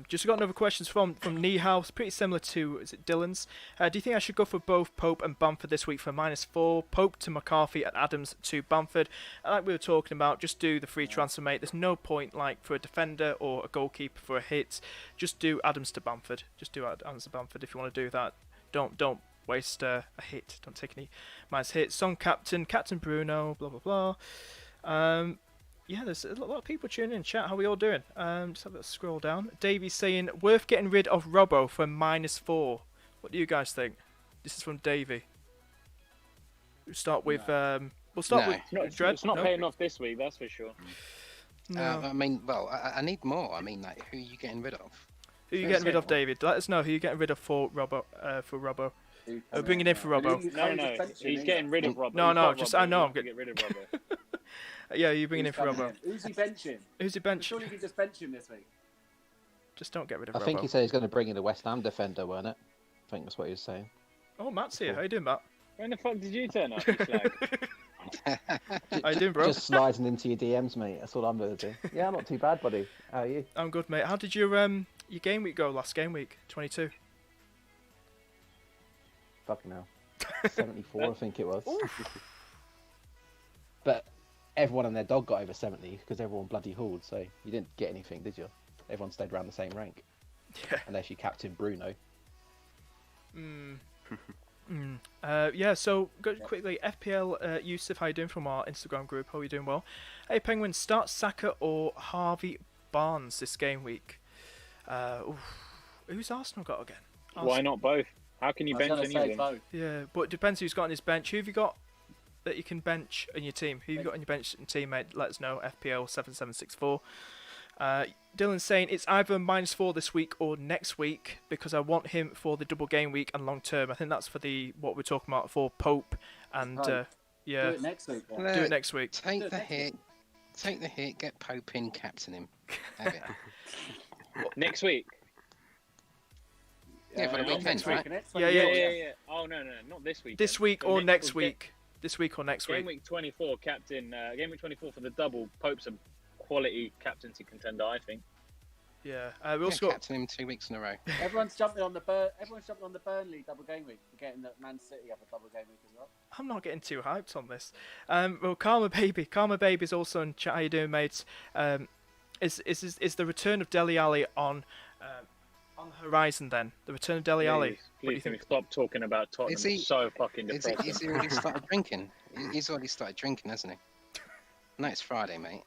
Just got another question from Niehaus, pretty similar to, is it Dylan's? Do you think I should go for both Pope and Bamford this week for -4? Pope to McCarthy and Adams to Bamford. Like we were talking about, just do the free transfer, mate. There's no point like for a defender or a goalkeeper for a hit. Just do Adams to Bamford. Just do Adams to Bamford if you want to do that. Don't waste a hit. Don't take any minus hits. Song captain Bruno, blah blah blah. Yeah, there's a lot of people tuning in chat. How are we all doing? Just have a scroll down. Davey's saying, worth getting rid of Robbo for -4. What do you guys think? This is from Davey. We'll start with... we'll start with Dread. It's not paying off this week, that's for sure. No. I mean, well, I need more. I mean, like, who are you getting rid of? Who are you getting rid of, David? Let us know who you're getting rid of for Robbo. Bringing in for Robbo. No, he's getting rid of Robbo. No, just I know I'm getting rid of Robbo. Yeah, you're bringing in for Robbo. Who's he benching? Who's he benching? Surely you can just bench him this week. Just don't get rid of Robbo. I think he said he's going to bring in a West Ham defender, weren't it? I think that's what he was saying. Oh, Matt's here. How you doing, Matt? When the fuck did you turn up, you slag? How you doing, bro? Just sliding into your DMs, mate. That's all I'm going to do. Yeah, I'm not too bad, buddy. How are you? I'm good, mate. How did your game week go last game week? 22. Fucking hell. 74, I think it was. But everyone and their dog got over 70 because everyone bloody hauled, so you didn't get anything, did you? Everyone stayed around the same rank. Yeah. Unless you captain Bruno. Yeah, so go quickly. FPL Yusuf, how you doing from our Instagram group? How are you doing? Well. Hey, Penguin, start Saka or Harvey Barnes this game week? Who's Arsenal got again? Why not both? How can you bench any of them? Both. Yeah, but it depends who's got on his bench. Who have you got that you can bench in your team? Who have you got on your bench and team, mate? Let us know. FPL 7764. Dylan's saying it's either -4 this week or next week because I want him for the double game week and long term. I think that's for what we're talking about for Pope and yeah. Do it next week. Do it next week. Take the hit. Take the hit. Get Pope in, captain him. Have it. Next week? Yeah, for the weekend, right? Yeah. Oh, no, not this week. This week or next week. This week or next Game week. week 24, captain. Game week 24 for the double. Pope's a quality captaincy contender, I think. Yeah, we also got captain him 2 weeks in a row. Everyone's jumping on the Burnley double game week, forgetting that Man City have a double game week as well. I'm not getting too hyped on this. Well, Karma Baby's also in chat. How you doing, mates? Is the return of Dele Alli on the horizon then? The return of Dele Alli. Please, can we stop talking about Tottenham? It's so fucking depressing. Is he already started drinking? He's already started drinking, hasn't he? No, it's Friday, mate.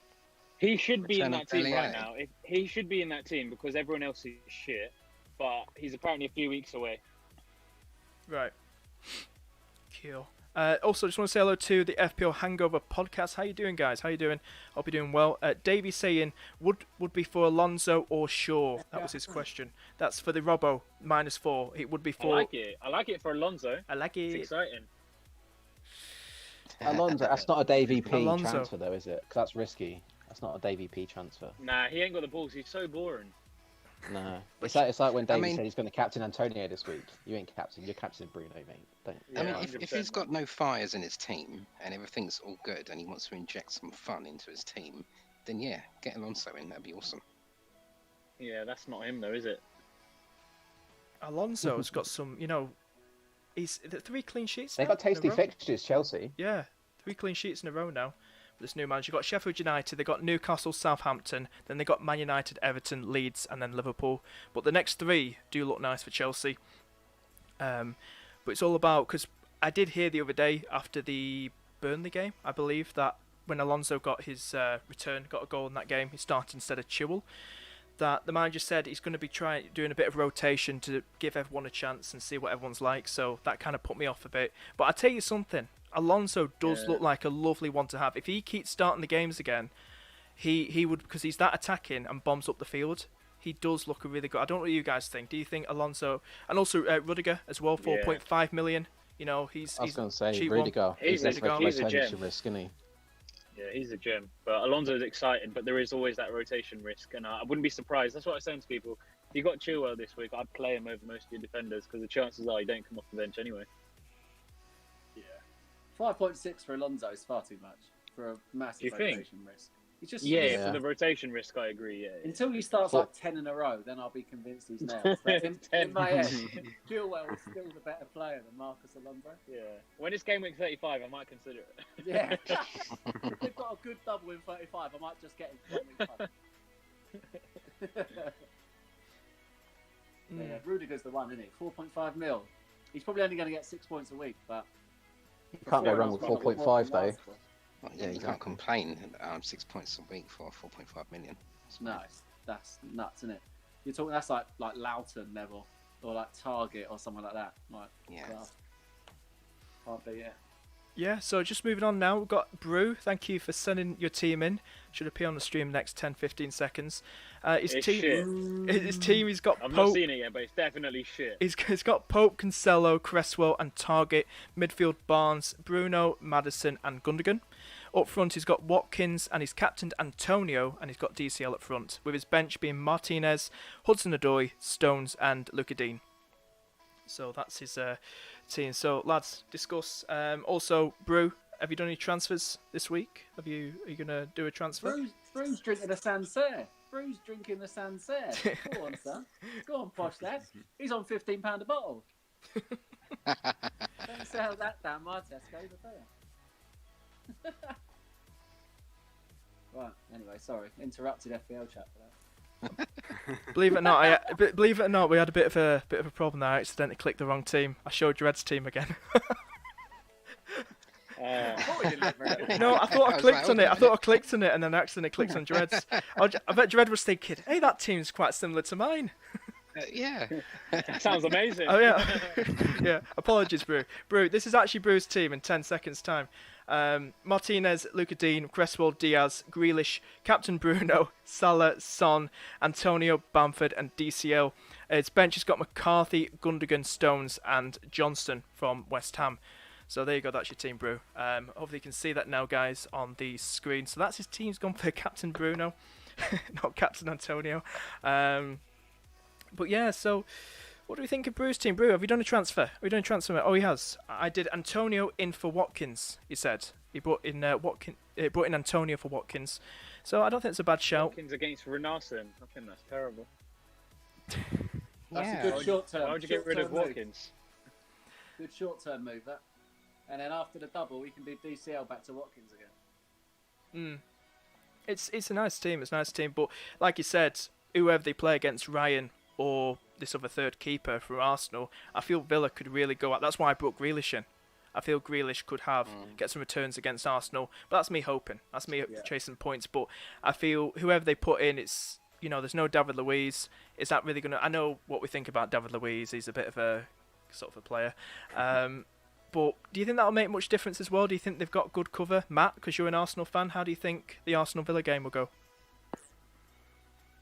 He should be in Return that of team Dele right Alli. now. He should be in that team because everyone else is shit. But he's apparently a few weeks away. Right. Cool. Also, just want to say hello to the FPL Hangover podcast. How you doing, guys? How you doing? Hope you're doing well. Davey saying, would be for Alonso or Shaw? That was his question. That's for the Robbo, -4. It would be for... I like it for Alonso. I like it. It's exciting. Alonso, that's not a Davy P Alonso. transfer, though, is it? Because that's risky. That's not a Davy P transfer. Nah, he ain't got the balls. He's so boring. No. It's like when Davey said he's going to captain Antonio this week. You ain't captain. You're captain Bruno, mate. I mean, Yeah, if he's got no fires in his team and everything's all good and he wants to inject some fun into his team, then yeah, get Alonso in. That'd be awesome. Yeah, that's not him though, is it? Alonso's got some, he's 3 clean sheets. They've now got in a tasty row? fixtures, Chelsea. Yeah, 3 clean sheets in a row now. This new manager. You've got Sheffield United, they got Newcastle, Southampton, then they got Man United, Everton, Leeds, and then Liverpool. But the next 3 do look nice for Chelsea. But it's all about, because I did hear the other day after the Burnley game, I believe, that when Alonso got his return, got a goal in that game, he started instead of Chilwell, that the manager said he's going to be doing a bit of rotation to give everyone a chance and see what everyone's like. So that kind of put me off a bit. But I tell you something, Alonso does look like a lovely one to have. If he keeps starting the games again, he would, because he's that attacking and bombs up the field. He does look a really good. I don't know what you guys think. Do you think Alonso, and also Rudiger as well, 4.5 million. He's I was going to say, cheap Rudiger. He's a gem. Risk, isn't he? Yeah, he's a gem. But Alonso's exciting, but there is always that rotation risk, and I wouldn't be surprised. That's what I was saying to people. If you got Chilwell this week, I'd play him over most of your defenders because the chances are he don't come off the bench anyway. 5.6 for Alonso is far too much for a massive You think? rotation risk. He's just Yeah, for the rotation risk, I agree. Yeah. Until he starts like 10 in a row, then I'll be convinced he's nailed. But in my head, Chilwell is still the better player than Marcus Alonso. Yeah. When it's game week 35, I might consider it. Yeah. If they've got a good double in 35, I might just get him for 1 week. Yeah, Rudiger's the one, isn't he? 4.5 mil. He's probably only going to get 6 points a week, but You can't go wrong with 4.5 though. Well, yeah, you can't complain. 6 points a week for 4.5 million. Nice. That's nuts, isn't it? You're talking that's like Loughton level or like Target or something like that. Like, Yeah. Can't be, yeah. Yeah, so just moving on now, we've got Brew. Thank you for sending your team in. Should appear on the stream next 10-15 seconds. His It's team, shit. his team, he's got I've Pope. not seen it yet, but it's definitely shit. He's got Pope, Cancelo, Cresswell, and Target. Midfield Barnes, Bruno, Maddison, and Gundogan. Up front, he's got Watkins, and he's captained Antonio, and he's got DCL up front, with his bench being Martinez, Hudson-Odoi, Stones, and Luka Dean. So that's his team. So lads, discuss. Also, Brew, have you done any transfers this week? Are you gonna do a transfer? Brew's drinking a Sancerre. Brew's drinking the Sancerre. Go on, son. Go on, posh lad. He's on £15 a bottle. Don't sell that down my Tesco's, I tell you. Right. Anyway, sorry, interrupted FPL chat for that. Believe it or not, we had a bit of a problem there. I accidentally clicked the wrong team. I showed Dread's team again. No, I thought I clicked on it. I thought I clicked on it, and then accidentally clicked on Dread's. I bet Dread was thinking, "Hey, that team's quite similar to mine." Yeah. Sounds amazing. Oh yeah, yeah. Apologies, Brew. Brew, this is actually Brew's team in 10 seconds' time. Martinez, Luka Dean, Cresswell, Diaz, Grealish, Captain Bruno, Salah, Son, Antonio, Bamford, and DCL. Its bench has got McCarthy, Gundogan, Stones, and Johnston from West Ham. So there you go, that's your team, Brew. Hopefully you can see that now, guys, on the screen. So that's his team. He's gone for Captain Bruno, not Captain Antonio. But yeah, so what do we think of Brew's team? Brew, have you done a transfer? Have you done a transfer? Oh, he has. I did Antonio in for Watkins, he said. He brought in Antonio for Watkins. So I don't think it's a bad shout. Watkins against Renarson. I think that's terrible. That's a good short-term. Why would you get rid of Watkins? Good short-term move, that. And then after the double, we can do DCL back to Watkins again. It's a nice team. It's a nice team. But like you said, whoever they play against, Ryan or this other third keeper for Arsenal, I feel Villa could really go out. That's why I brought Grealish in. I feel Grealish could get some returns against Arsenal. But that's me hoping. That's me chasing points. But I feel whoever they put in, it's, there's no David Luiz. Is that really going to... I know what we think about David Luiz. He's a bit of a sort of a player. But do you think that'll make much difference as well? Do you think they've got good cover? Matt, because you're an Arsenal fan, how do you think the Arsenal-Villa game will go?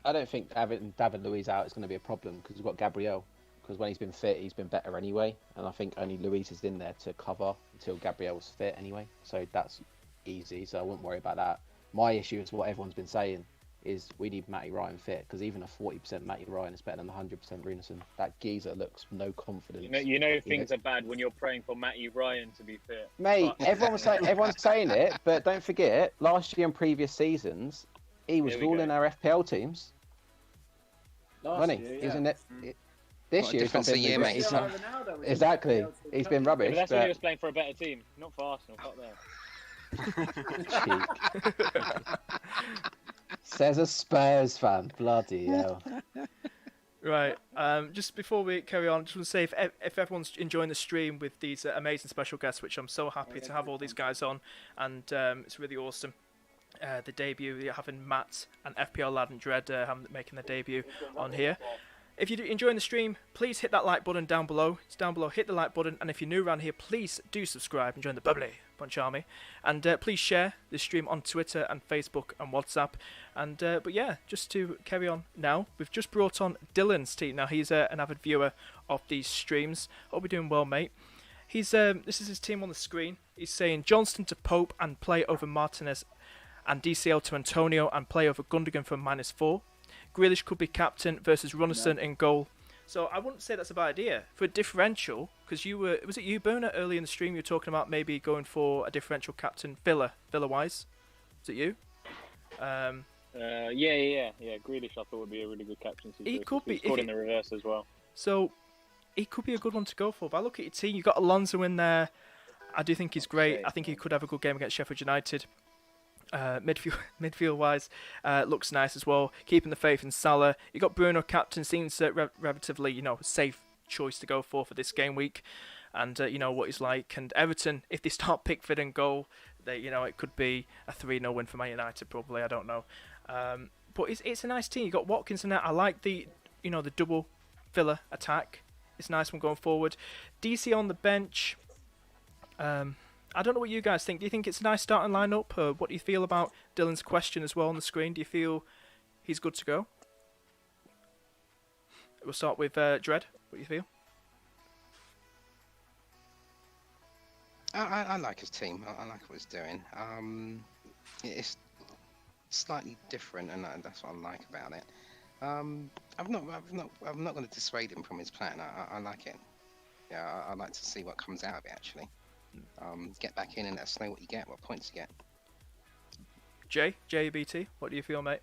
I don't think having David Luiz out is going to be a problem because we've got Gabriel. Because when he's been fit, he's been better anyway. And I think only Luiz is in there to cover until Gabriel's fit anyway. So that's easy. So I wouldn't worry about that. My issue is what everyone's been saying is we need Matty Ryan fit because even a 40% Matty Ryan is better than 100% Runason. That geezer looks no confidence. Things are bad when you're praying for Matty Ryan to be fit. Mate, everyone's saying it, but don't forget, last year and previous seasons, he was ruling our FPL teams. Last year, He was in it. This year, difference a year, mate. He's not, exactly. He's been rubbish. Yeah, but that's when he was playing for a better team, not for Arsenal. Fuck them. Says a Spurs fan. Bloody hell. Right. Just before we carry on, just want to say if everyone's enjoying the stream with these amazing special guests, which I'm so happy to have all these guys on, and it's really awesome. The debut, you're having Matt and FPL Lad and Dread making their debut on here. If you're enjoying the stream, please hit that like button down below. It's down below. Hit the like button, and if you're new around here, please do subscribe and join the bubbly Bunch Army. And please share this stream on Twitter and Facebook and WhatsApp. And but yeah, just to carry on now, we've just brought on Dylan's team. Now he's an avid viewer of these streams. Hope you're doing well, mate. He's this is his team on the screen. He's saying Johnston to Pope and play over Martinez, and DCL to Antonio and play over Gundogan for -4. Grealish could be captain versus Runason in goal. So I wouldn't say that's a bad idea. For a differential, because was it you, Burner, early in the stream, you were talking about maybe going for a differential captain Villa-wise? Is it you? Yeah. Grealish, I thought would be a really good captaincy. He choice. could be, He scored if in the reverse as well. So he could be a good one to go for. But I look at your team. You've got Alonso in there. I do think he's great. Okay, I think he man. could have a good game against Sheffield United. Midfield wise, looks nice as well. Keeping the faith in Salah. You got Bruno captain, seems relatively safe choice to go for this game week, and what he's like. And Everton, if they start Pickford in goal, it could be a 3-0 win for Man United probably. I don't know, but it's a nice team. You got Watkins in there. I like the double Villa attack. It's a nice one going forward. DC on the bench. I don't know what you guys think. Do you think it's a nice starting lineup? What do you feel about Dylan's question as well on the screen? Do you feel he's good to go? We'll start with Dread. What do you feel? I like his team. I like what he's doing. It's slightly different, and that's what I like about it. I'm not going to dissuade him from his plan. I like it. Yeah, I like to see what comes out of it actually. Get back in and let us know what you get, what points you get. JBT, what do you feel, mate?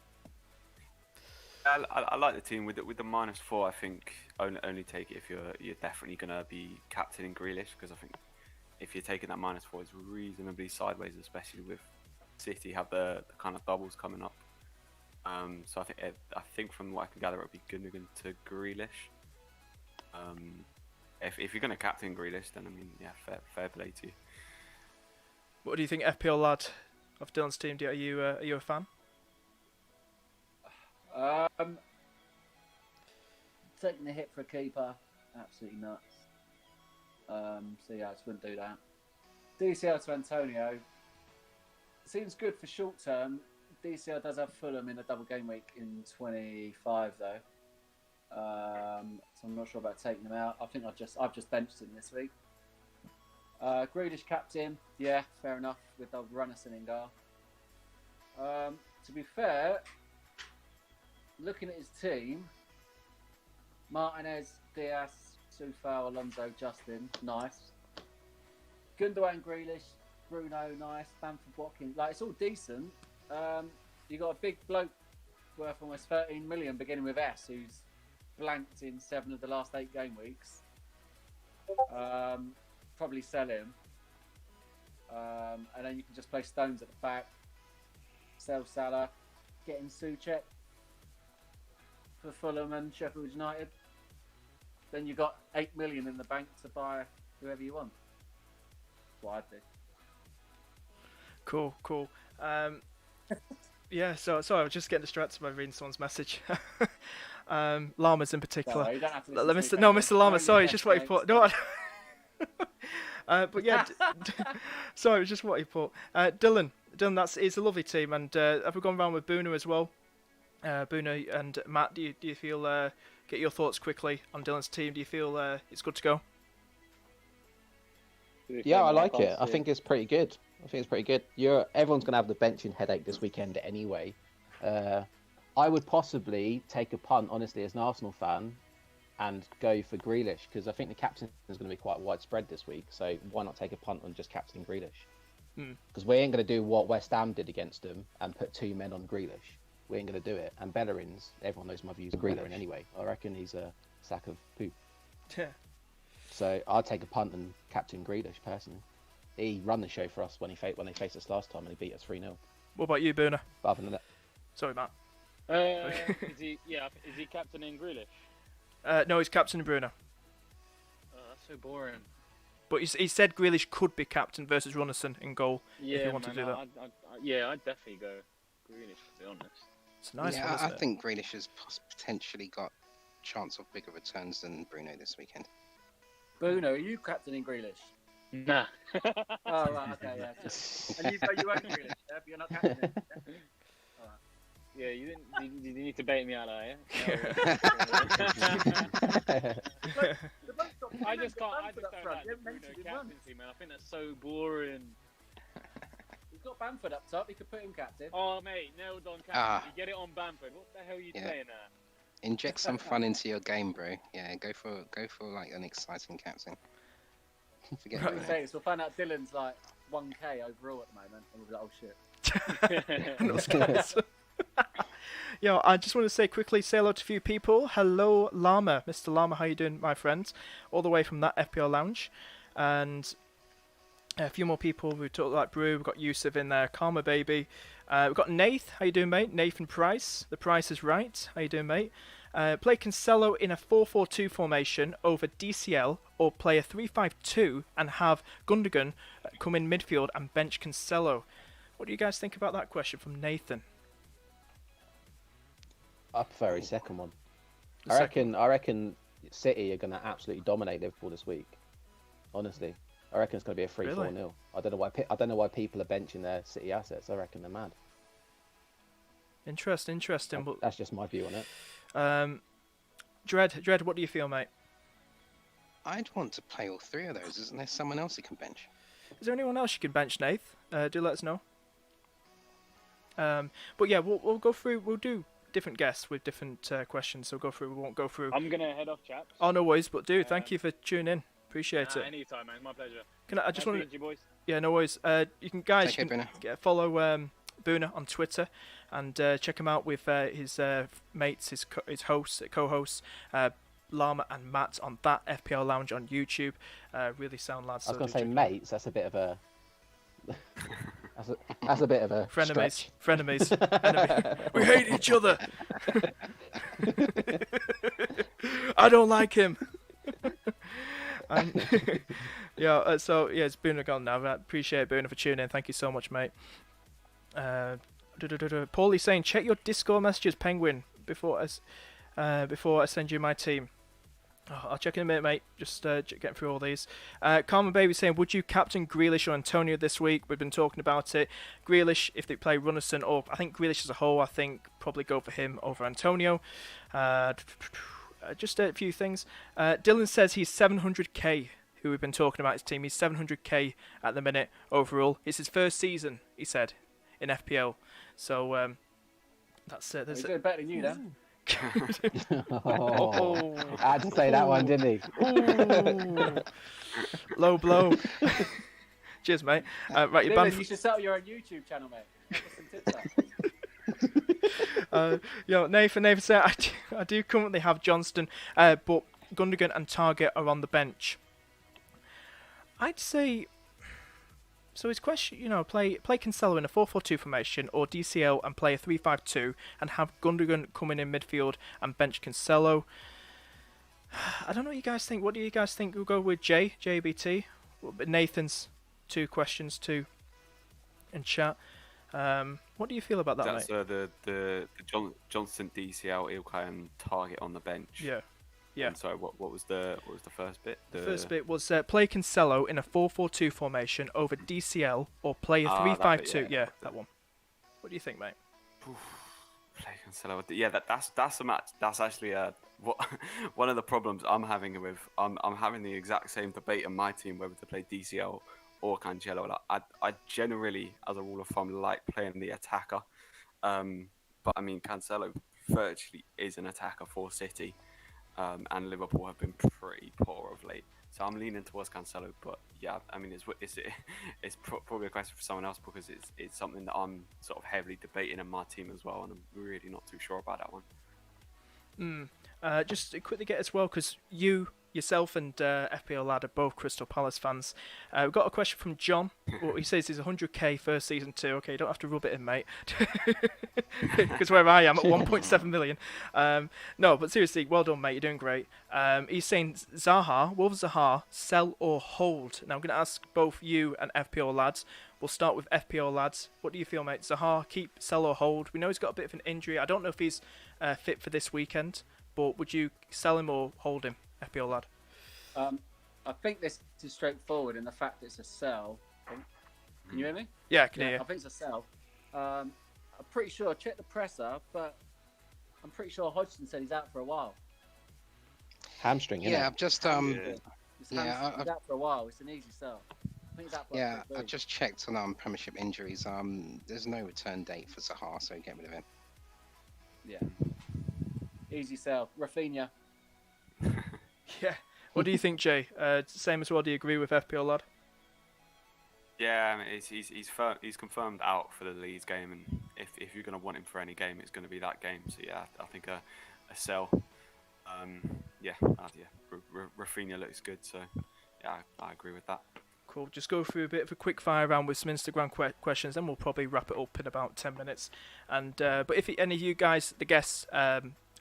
I like the team with the -4. I think only take it if you're definitely gonna be captaining Grealish, because I think if you're taking that -4, it's reasonably sideways, especially with City have the kind of doubles coming up. So I think from what I can gather, it would be Gundogan to Grealish. If you're gonna captain Grealish, then I mean, yeah, fair play to you. What do you think, FPL lad of Dylan's team? Are you a fan? Taking a hit for a keeper, absolutely nuts. So yeah, I just wouldn't do that. DCL to Antonio seems good for short term. DCL does have Fulham in a double game week in 25 though. So I'm not sure about taking him out. I think I've just benched him this week. Grealish captain, yeah, fair enough with the Runnison in goal. To be fair, looking at his team, Martinez, Diaz, Soufal, Alonso, Justin, nice. Gundogan, Grealish, Bruno, nice. Bamford, Watkins, like it's all decent. You got a big bloke worth almost 13 million, beginning with S, who's blanked in 7 of the last 8 game weeks. Probably sell him. And then you can just play Stones at the back. Sell Salah. Get in Souček for Fulham and Sheffield United. Then you've got 8 million in the bank to buy whoever you want. That's what I'd do. Cool. Yeah, so sorry, I was just getting distracted by reading someone's message. Llamas in particular. Sorry, you don't have to listen to Mr. Llama, sorry, it's just what he put. No, but yeah, sorry, it's just what he put. Dylan, it's a lovely team, and have we gone round with Boona as well? Boona and Matt, do you feel? Get your thoughts quickly on Dylan's team. Do you feel it's good to go? Yeah, I like it. I think it's pretty good. Everyone's going to have the benching headache this weekend anyway. I would possibly take a punt, honestly, as an Arsenal fan, and go for Grealish, because I think the captain is going to be quite widespread this week. So why not take a punt on just captaining Grealish? Because we ain't going to do what West Ham did against them and put 2 men on Grealish. We ain't going to do it. And Bellerin's, everyone knows my views on Bellerin anyway. I reckon he's a sack of poop. Yeah. So I'd take a punt and captain Grealish personally. He ran the show for us when they faced us last time and he beat us 3-0. What about you, Boona? Other than that, sorry, Matt. Is he captaining Grealish? No, he's captain Bruno. Oh, that's so boring. But he said Grealish could be captain versus Runnison in goal. Yeah, if you want to do that. I'd definitely go Grealish, to be honest. It's a nice yeah, one, isn't I it? think Grealish has potentially got chance of bigger returns than Bruno this weekend. Bruno, are you captaining Grealish? Nah. Oh, right, okay, yeah. And you own Grealish, yeah, but you're not captaining. Yeah, you need to bait me out there, I just don't like the Bruno captaincy, man. I think that's so boring. He's got Bamford up top. You could put him captain. Oh, mate, nailed on captain. You get it on Bamford. What the hell are you saying there? Inject some fun into your game, bro. Yeah, go for like an exciting captain. Forget We'll find out Dylan's like 1k overall at the moment, and we'll be like, oh shit. And us guys. Yo, I just want to say quickly, say hello to a few people. Hello, Llama. Mr. Llama, how you doing, my friend? All the way from that FPL lounge. And a few more people. We've talked like Brew. We've got Yusuf in there. Karma Baby. We've got Nath. How you doing, mate? Nathan Price. The price is right. How you doing, mate? Play Cancelo in a 4-4-2 formation over DCL, or play a 3-5-2 and have Gundogan come in midfield and bench Cancelo. What do you guys think about that question from Nathan? I prefer his second one. The I second- reckon City are going to absolutely dominate Liverpool this week. Honestly, I reckon it's going to be a 3-4-0. Really? I don't know why people are benching their City assets. I reckon they're mad. Interesting. But That's just my view on it. Dread, what do you feel, mate? I'd want to play all three of those. Isn't there someone else who can bench? Is there anyone else you can bench, Nath? Do let us know. But yeah, we'll go through. We'll do different guests with different questions. So we won't go through. I'm gonna head off, chaps. Oh, no worries. But dude, thank you for tuning in. Appreciate it. Anytime, man. My pleasure. I just Nice want meeting you, boys. Yeah, no worries. You can guys Take care, follow Boona on Twitter and check him out with his mates, his co-hosts, Llama and Matt on that FPL Lounge on YouTube. Really sound lads. I was so going to do say check- mates. That's a bit of a. that's a bit of a frenemies, stretch. enemy. We hate each other. I don't like him. It's Boona gone now. I appreciate Boona for tuning in. Thank you so much, mate. Pauly saying, check your Discord messages, Penguin, before I send you my team. Oh, I'll check in a minute, mate. Just getting through all these. Carmen Baby saying, would you captain Grealish or Antonio this week? We've been talking about it. Grealish, if they play Runnison, or I think Grealish as a whole, I think probably go for him over Antonio. Just a few things. Dylan says he's 700k, who we've been talking about his team. He's 700k at the minute overall. It's his first season, he said, in FPL. So that's it. He's doing better than you, then. Oh, I had to say that one, didn't he? Ooh. Low blow. Cheers, mate. Right, you're banned. You should set up your own YouTube channel, mate. Get some tips out. Nathan said, I do currently have Johnston, but Gundogan and Target are on the bench. I'd say. So his question, play Cancelo in a 4-4-2 formation or DCL and play a 3-5-2 and have Gundogan come in midfield and bench Cancelo. I don't know what you guys think. What do you guys think? We'll go with JBT. Nathan's two questions too in chat. What do you feel about that, That's mate? the Johnston DCL Ilkay and Target on the bench. Yeah. And sorry, what was the first bit? The first bit was play Cancelo in a 4-4-2 formation over DCL or play a 3-5-2. Yeah, That one. What do you think, mate? Play Cancelo. Yeah, that's a match. That's actually one of the problems I'm having with. I'm having the exact same debate in my team whether to play DCL or Cancelo. Like, I generally, as a rule of thumb, like playing the attacker. But I mean, Cancelo virtually is an attacker for City. And Liverpool have been pretty poor of late, so I'm leaning towards Cancelo. But yeah, I mean, it's probably a question for someone else because it's something that I'm sort of heavily debating in my team as well, and I'm really not too sure about that one. Just to quickly get as well, because yourself and FPL Lad are both Crystal Palace fans. We've got a question from John. Well, he says he's 100k first season too. Okay, you don't have to rub it in, mate. Because where I am at 1.7 million. No, but seriously, well done, mate. You're doing great. He's saying Wolves Zaha, sell or hold. Now I'm going to ask both you and FPL Lads. We'll start with FPL Lads. What do you feel, mate? Zaha, keep, sell or hold? We know he's got a bit of an injury. I don't know if he's fit for this weekend, but would you sell him or hold him? FPL Lad. I think this is straightforward in the fact it's a sell. Can you hear me? Yeah, I can hear you. I think it's a sell. I'm pretty sure, check the presser, but I'm pretty sure Hodgson said he's out for a while. Hamstring, innit? Yeah, I've just He's I've- out for a while. It's an easy sell. I think he's out for yeah, a I just checked on Premiership injuries. There's no return date for Zaha, so get rid of him. Yeah. Easy sell. Rafinha. Yeah. What do you think, Jay? Same as well. Do you agree with FPL Lad? Yeah, I mean, he's confirmed out for the Leeds game, and if you're going to want him for any game, it's going to be that game. So yeah, I think a sell. Yeah, Rafinha looks good, so yeah, I agree with that. Cool. Just go through a bit of a quick fire round with some Instagram questions, then we'll probably wrap it up in about 10 minutes. And but if any of you guys, the guests,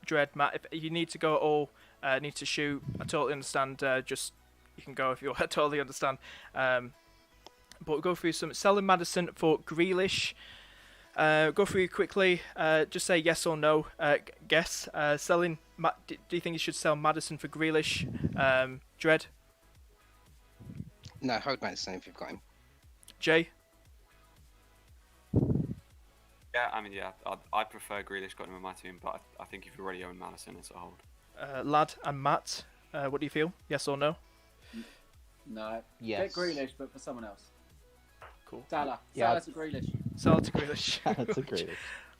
Dread, Matt, if you need to go at all, need to shoot, I totally understand. Just you can go if you I totally understand. But we'll go through some selling Maddison for Grealish. Go through quickly. Just say yes or no. Guess. Selling. Do you think you should sell Maddison for Grealish? Dread. No, hold Madison if you've got him. Jay. Yeah, I mean, yeah, I prefer Grealish got him in my team, but I think if you already own Maddison, it's a hold. Lad and Matt, what do you feel? Yes or no? No. Yes. Get Grealish, but for someone else. Cool. Salah. Yeah. Salah to Grealish. Salah to Grealish. That's a Grealish.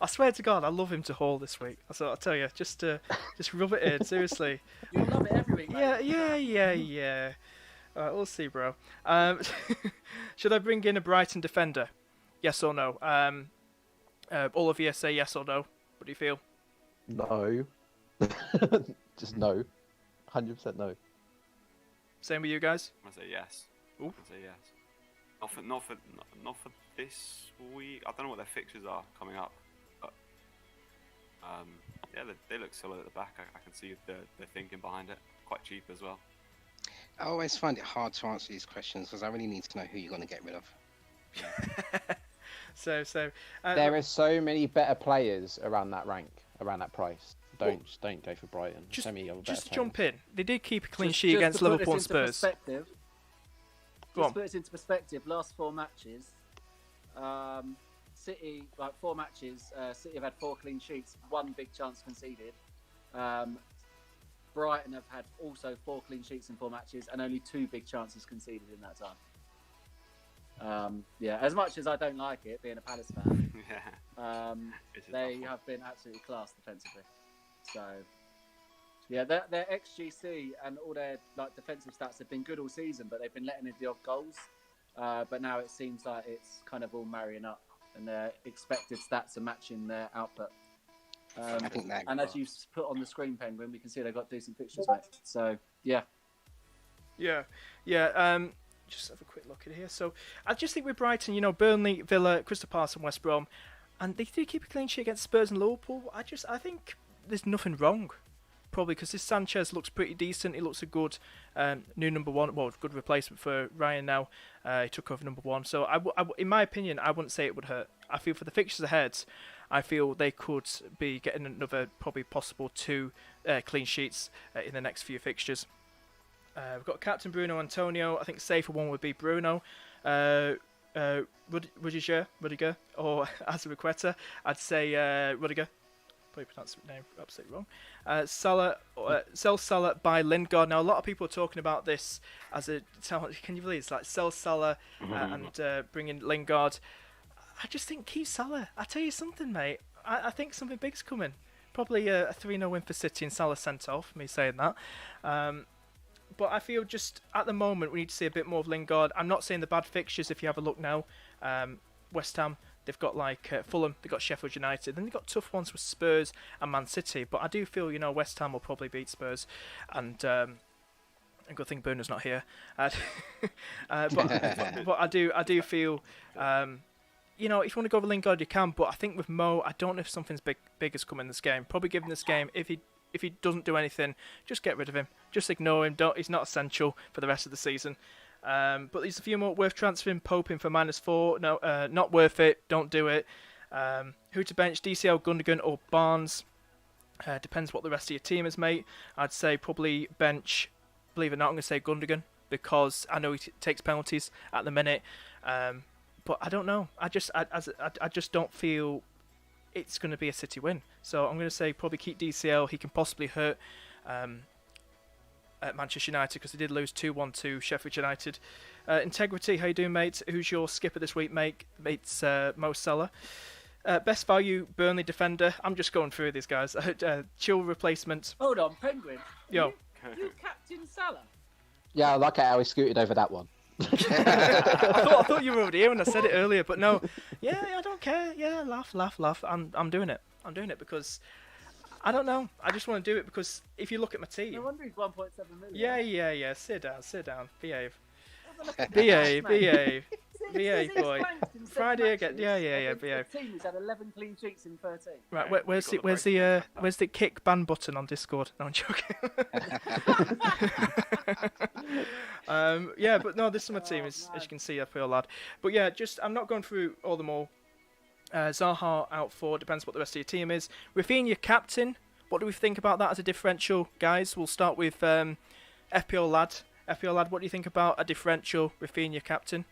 I swear to God, I love him to haul this week. So I'll tell you, just rub it in, seriously. You'll love it every week, mate. Yeah. Alright, we'll see, bro. Should I bring in a Brighton defender? Yes or no? All of you say yes or no. What do you feel? No. Just no. 100% no. Same with you guys? I say yes. Ooh. I say yes. Not for this week. I don't know what their fixtures are coming up, but yeah, they look solid at the back. I can see the thinking behind it. Quite cheap as well. I always find it hard to answer these questions because I really need to know who you're going to get rid of. So There are so many better players around that rank, around that price. Don't go for Brighton. just, So many other just to better jump in, they did keep a clean Just- sheet just against to put Liverpool and this into Spurs. perspective, Go on. Just put it into perspective. Last 4 matches, City, like 4 matches, City have had 4 clean sheets, 1 big chance conceded. Brighton have had also 4 clean sheets in 4 matches and only 2 big chances conceded in that time. Yeah, as much as I don't like it, being a Palace fan, Yeah. they have been absolutely class defensively. So, yeah, their XGC and all their defensive stats have been good all season, but they've been letting in the odd goals. But now it seems like it's kind of all marrying up, and their expected stats are matching their output. I think that. And as you put on the screen, Penguin, we can see they've got decent fixtures, mate. So, yeah. Yeah. Just have a quick look at here. So I just think with Brighton, Burnley, Villa, Crystal Palace, and West Brom, and they do keep a clean sheet against Spurs and Liverpool. I think there's nothing wrong. Probably because this Sanchez looks pretty decent. He looks a good new number 1. Well, good replacement for Ryan now. He took over number 1. So in my opinion, I wouldn't say it would hurt. I feel for the fixtures ahead, I feel they could be getting another probably possible 2 clean sheets in the next few fixtures. We've got Captain Bruno Antonio. I think safer one would be Bruno. Rudiger, or Azpilicueta. I'd say Rudiger. Probably pronounced the name absolutely wrong. Sell Salah, buy Lingard. Now a lot of people are talking about this as a. Can you believe it's like sell Salah and bring in Lingard? I just think keep Salah. I tell you something, mate. I think something big's coming. Probably a 3-0 win for City and Salah sent off. Me saying that. But I feel just at the moment we need to see a bit more of Lingard. I'm not saying the bad fixtures if you have a look now. West Ham, they've got Fulham, they've got Sheffield United, then they've got tough ones with Spurs and Man City. But I do feel West Ham will probably beat Spurs, and a good thing Bruno's not here. But I do feel if you want to go with Lingard you can. But I think with Mo, I don't know if something's big has come in this game. Probably given this game, if he doesn't do anything, just get rid of him. Just ignore him. He's not essential for the rest of the season. But there's a few more worth transferring. Pope in for -4. No, not worth it. Don't do it. Who to bench? DCL, Gundogan, or Barnes? Depends what the rest of your team is, mate. I'd say probably bench. Believe it or not, I'm going to say Gundogan because I know he takes penalties at the minute. But I don't know. I just don't feel it's going to be a City win. So I'm going to say probably keep DCL. He can possibly hurt at Manchester United because they did lose 2-1 to Sheffield United. Integrity, how you doing, mate? Who's your skipper this week, mate? It's Mo Salah. Best value Burnley defender. I'm just going through these guys. Chill replacement. Hold on, Penguin. Yo. You captain Salah? Yeah, I like how he scooted over that one. I thought you were already here when I said it earlier, but no. Yeah, I don't care. Yeah, laugh. I'm doing it. I'm doing it because I don't know. I just want to do it because if you look at my No team. wonder he's 1.7 million. Yeah. Sit down. Behave. Have a look at Behave. that, mate. Behave. Says Behave, he's boy. blanked in 7 Friday again. matches Yeah. against Behave. a team who's had 11 clean sheets in 13. Right. Yeah, Where's you've the got the where's the kick ban button on Discord? No, I'm joking. Yeah, but no, this summer team is, as you can see, FPL lad. But yeah, just I'm not going through all them all. Zaha out for, depends what the rest of your team is. Rafinha captain. What do we think about that as a differential, guys? We'll start with FPL lad. FPL lad, what do you think about a differential Rafinha captain?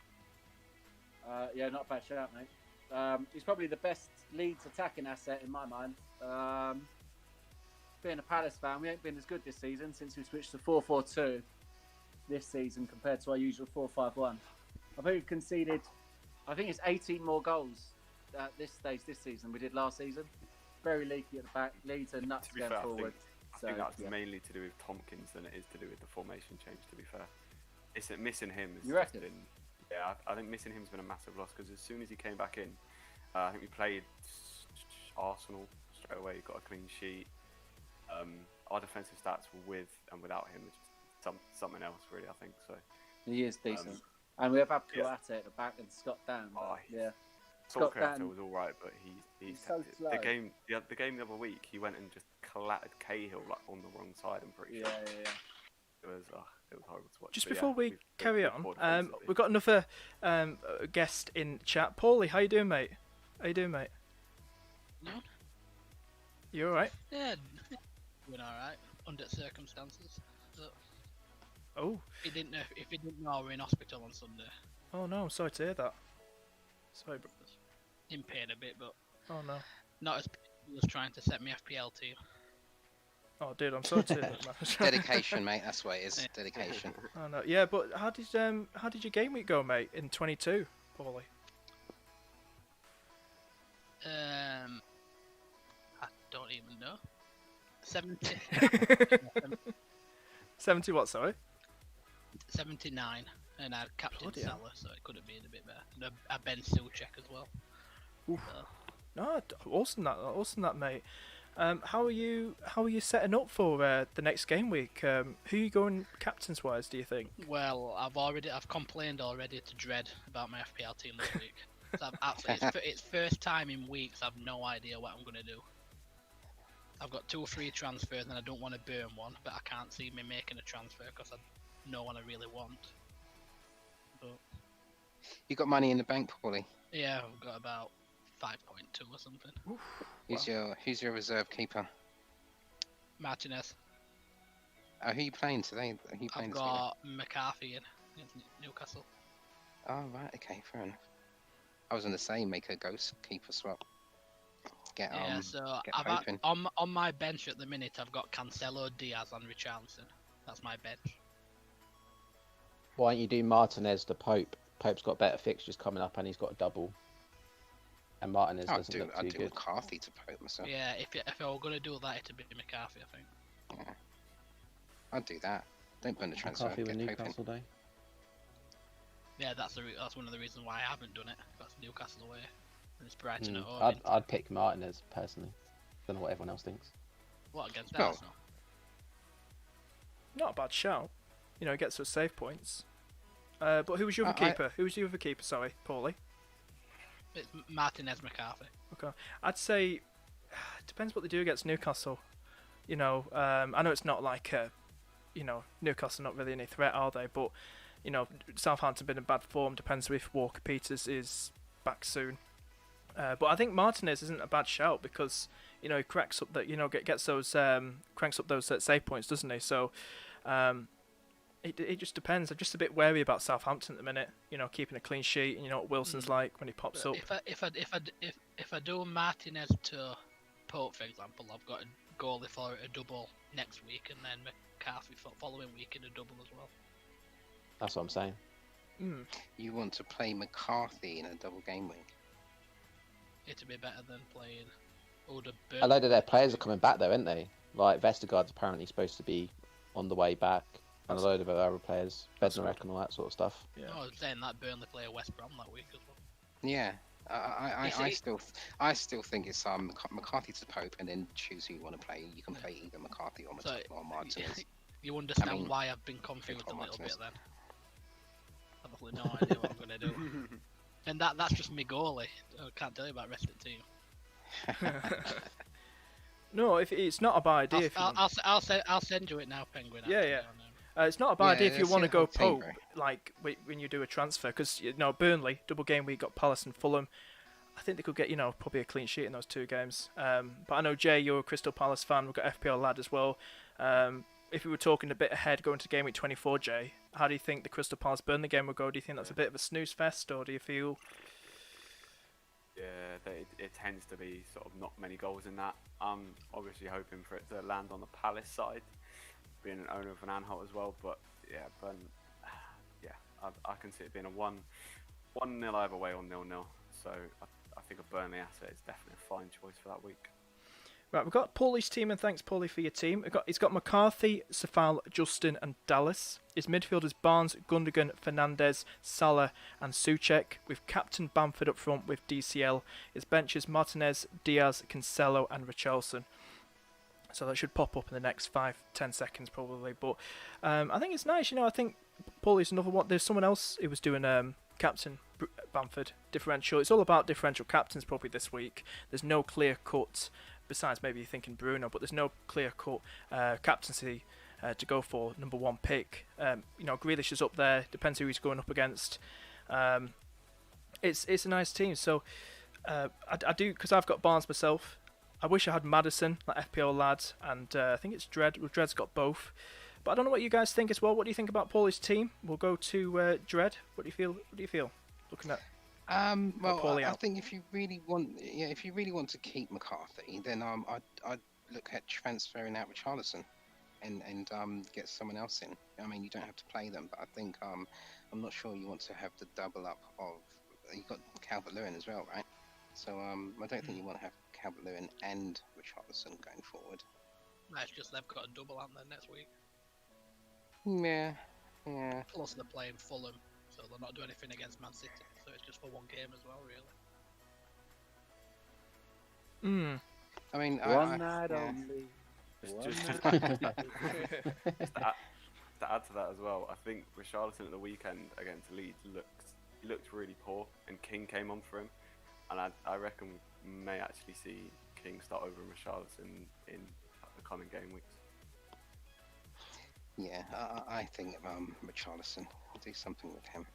Yeah, not a bad shout, mate. He's probably the best Leeds attacking asset in my mind. Being a Palace fan, we ain't been as good this season since we switched to 4-4-2 this season compared to our usual 4-5-1. I think we've conceded, I think it's 18 more goals at this stage this season than we did last season. Very leaky at the back. Leeds are nuts To be going fair, forward. I think that's mainly to do with Tompkins than it is to do with the formation change. To be fair, it's that missing him has You just reckon? been. Yeah, I think missing him's been a massive loss because as soon as he came back in, I think we played Arsenal straight away. Got a clean sheet. Our defensive stats with and without him is just something else, really. I think so. He is decent. And we have Abdul yeah. at the back and Scott Dan. Oh, Yeah. Scott Dan- was all right, but he's so kept it. slow. The game the other week, he went and just clattered Cahill like on the wrong side. I'm pretty Yeah, sure. yeah. It was horrible to watch. Just But before yeah, we we've carry poor on, defensively. we've got another guest in chat. Pauly, how you doing, mate? How you doing, mate? No. You all right? Yeah, doing all right under circumstances. So Oh, if he didn't know, we're in hospital on Sunday. oh no, I'm sorry to hear that. Sorry, bro. In pain a bit, but Oh no. not as painful as trying to set my FPL team. Oh, dude, I'm sorry to hear that, man. Dedication, mate. That's what it is. Dedication. Oh no, yeah, but how did your game week go, mate? In 22, Pauly. I don't even know. 70, 70 what? Sorry. 79, and I had Captain Bloody hell. Salah, so it could have been a bit better. And a Ben Silchek as well. Oof. So, No, awesome that, mate. How are you setting up for the next game week? Who are you going captains wise? Do you think? well, I've complained already to Dread about my FPL team this week. So it's first time in weeks I've no idea what I'm gonna do. I've got 2 or 3 transfers and I don't want to burn one, but I can't see me making a transfer because I know what I really want. But You got money in the bank, Pauly? yeah, I've got about 5.2 or something. Who's your reserve keeper? Martinez. Who are you playing today? Who are you playing I've this weekend? got McCarthy in against Newcastle. Oh right, okay, fair enough. I was gonna say make a ghost keeper swap. Get Yeah, so get I've open. on my bench at the minute I've got Cancelo, Diaz, and Richarlison. That's my bench. Why don't you do Martinez to Pope? Pope's got better fixtures coming up and he's got a double. And Martinez I'd doesn't do look too good. McCarthy to Pope myself. Yeah, if I were gonna do that, it'd be McCarthy, I think. I'd do that. Don't burn the transfer. McCarthy with Get Pope in. Newcastle Day. Yeah, that's one of the reasons why I haven't done it. That's Newcastle away, and it's Brighton at home. I'd pick Martinez personally. Don't know what everyone else thinks. What against Well, Arsenal? Not a bad shout. You know, gets us save points. But who was your other keeper? Who was your other keeper? Sorry, Pauly. It's Martinez, McCarthy. Okay, I'd say it depends what they do against Newcastle. You know, I know it's not like Newcastle not really any threat, are they? But you know, Southampton been in bad form. Depends if Walker Peters is back soon. But I think Martinez isn't a bad shout because you know he cracks up that gets those cranks up those save points, doesn't he? So it just depends. I'm just a bit wary about Southampton at the minute. You know, keeping a clean sheet, and you know what Wilson's like when he pops up. If I do Martinez to Pope, for example, I've got a goalie for a double next week, and then McCarthy for following week in a double as well. That's what I'm saying. You want to play McCarthy in a double game week? It'd be better than playing Odegaard. A load of their players are coming back though, aren't they? Like Vestergaard's apparently supposed to be on the way back. and a load of other players, Bednarek and all that sort of stuff. Yeah. I was saying that Burnley play West Brom that week as well. Yeah. You see- I still think it's McCarthy to Pope, and then choose who you want to play. You can play either McCarthy or, So, or Martinez. You understand I mean, why I've been confused a Tom little bit Martinez. then. I've absolutely no idea what I'm going to do. And that's just me goalie. I can't tell you about the rest of the team. No, if it's not a bad idea. I'll send you it now, Penguin. Yeah, after yeah. on, It's not a bad idea if you let's want to see the go whole team, Pope, bro. like when you do a transfer, because Burnley double game week got Palace and Fulham. I think they could get probably a clean sheet in those two games. But I know Jay, you're a Crystal Palace fan. We've got FPL lad as well. If we were talking a bit ahead going to game week 24, Jay, how do you think the Crystal Palace Burnley game will go? Do you think that's a bit of a snooze fest, or do you feel? Yeah, it tends to be sort of not many goals in that. I'm obviously hoping for it to land on the Palace side, being an owner of an Anhalt as well. But yeah, I can see it being a 1-0 either way or 0-0. So I think a Burnley asset is definitely a fine choice for that week. Right, we've got Pauly's team, and thanks Pauly for your team. He's got McCarthy, Safal, Justin, and Dallas. His midfielders Barnes, Gundogan, Fernandez, Salah, and Souček. With captain Bamford up front with DCL. His benches Martinez, Diaz, Cancelo, and Richarlison. So that should pop up in the next 5-10 seconds probably. But I think it's nice. I think Pauly's another one. There's someone else who was doing captain Bamford differential. It's all about differential captains probably this week. There's no clear cut. Besides maybe you're thinking Bruno, but there's no clear-cut captaincy to go for number one pick. Grealish is up there. Depends who he's going up against. It's a nice team. So I do, because I've got Barnes myself. I wish I had Maddison, like FPL lad, and I think it's Dread. Well, Dread's got both. But I don't know what you guys think as well. What do you think about Pauly's team? We'll go to Dread. What do you feel? Looking at I think if you really want to keep McCarthy, then I'd look at transferring out Richarlison and get someone else in. I mean, you don't have to play them, but I think I'm not sure you want to have the double up of you've got Calvert-Lewin as well, right? So I don't think you want to have Calvert-Lewin and Richarlison going forward. That's just they've got a double, haven't they, next week? Yeah. Plus they're playing Fulham, so they're not doing anything against Man City. So it's just for one game as well, really. I mean, One night only. To add to that as well, I think Richarlison at the weekend against Leeds looked really poor, and King came on for him, and I reckon we may actually see King start over Richarlison in the coming game weeks. Yeah, I think Richarlison. Do something with him.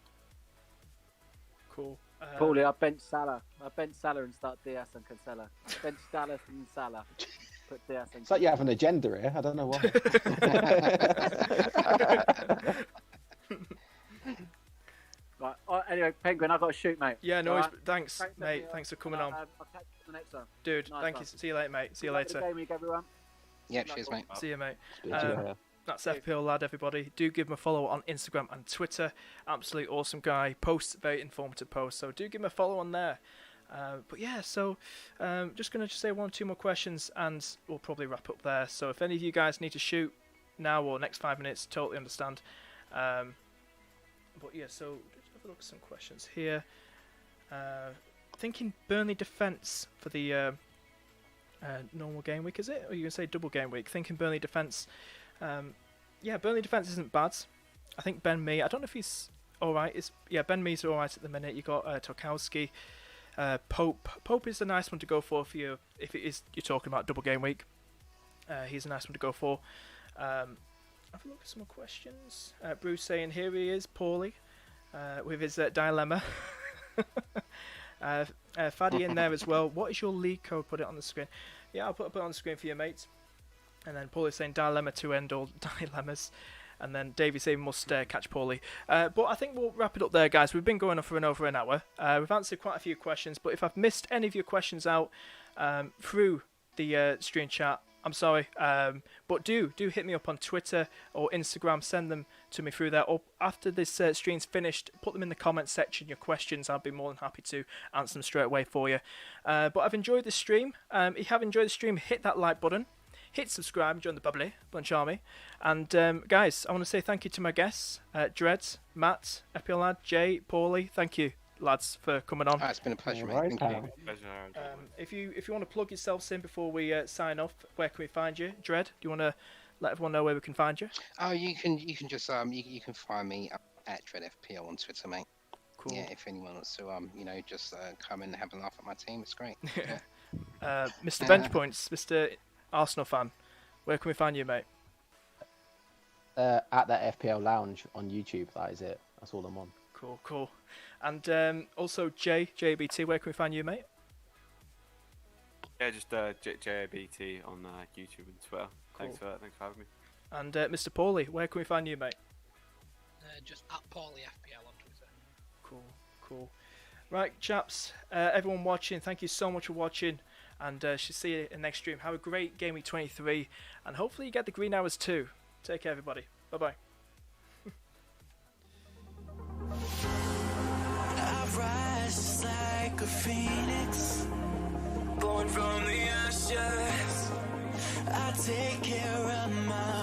cool. Pauly, I bench Salah. And start Diaz and Cancelo. Bench Dallas and Salah. Put Diaz and It's like you have an agenda here. I don't know why. Right. Anyway, Penguin, I've got to shoot, mate. Yeah, no, All worries, right? thanks, mate. everyone. Thanks for coming on. I'll catch you on the next one. Dude, Nice thank one. you. See you later, mate. See you Good luck with later. the game week, everyone. Yeah, cheers, mate. See you, mate. Speak to you later. That's FPL Lad, everybody. Do give him a follow on Instagram and Twitter. Absolutely awesome guy. Posts very informative posts, so do give him a follow on there. But yeah, so just going to say one or two more questions and we'll probably wrap up there. So if any of you guys need to shoot now or next 5 minutes, totally understand. But yeah, so just have a look at some questions here. Thinking Burnley defence for the normal game week, is it? Or are you going to say double game week? Thinking Burnley defence. Yeah, Burnley defence isn't bad. I think Ben Mee, I don't know if he's alright. Ben Mee's alright at the minute. You got Tarkowski. Pope is a nice one to go for you if it is you're talking about double game week. He's a nice one to go for. Have a look at some more questions. Bruce saying here he is, Pauly, with his dilemma. Faddy in there as well. What is your league code? Put it on the screen. Yeah, I'll put it on the screen for you, mate. And then Pauly saying dilemma to end all dilemmas. And then Davey saying must catch Pauly. But I think we'll wrap it up there, guys. We've been going on for over an hour. We've answered quite a few questions. But if I've missed any of your questions out through the stream chat, I'm sorry. But do hit me up on Twitter or Instagram. Send them to me through there. Or after this stream's finished, put them in the comment section, your questions. I'll be more than happy to answer them straight away for you. But I've enjoyed the stream. If you have enjoyed the stream, hit that like button. hit subscribe, join the bubbly bunch army. And guys, I want to say thank you to my guests, Dreads, Matt, FPL Lad, Jay, Pauly. Thank you, lads, for coming on. It's been a pleasure, mate. Alright, Thank you. Pleasure. If you want to plug yourselves in before we sign off, where can we find you? Dread, do you want to let everyone know where we can find you? Oh, you can just you can find me at DreadFPL on Twitter, mate. Cool. Yeah, if anyone wants to just come and have a laugh at my team, it's great. Mr. Benchpoints, Mr. Arsenal fan, where can we find you, mate? At that FPL Lounge on YouTube, that is it. That's all I'm on. Cool. And also JBT, where can we find you, mate? Yeah, just JABT on YouTube and Twitter. Thanks for having me. And Mr. Pauly, where can we find you, mate? Just at Pauly FPL on Twitter. Cool. Right, chaps, everyone watching, thank you so much for watching, and should see you in next stream. Have a great Game Week 23, and hopefully you get the green hours too. Take care, everybody. Bye-bye. I rise just like a phoenix, born from the ashes. I take care of my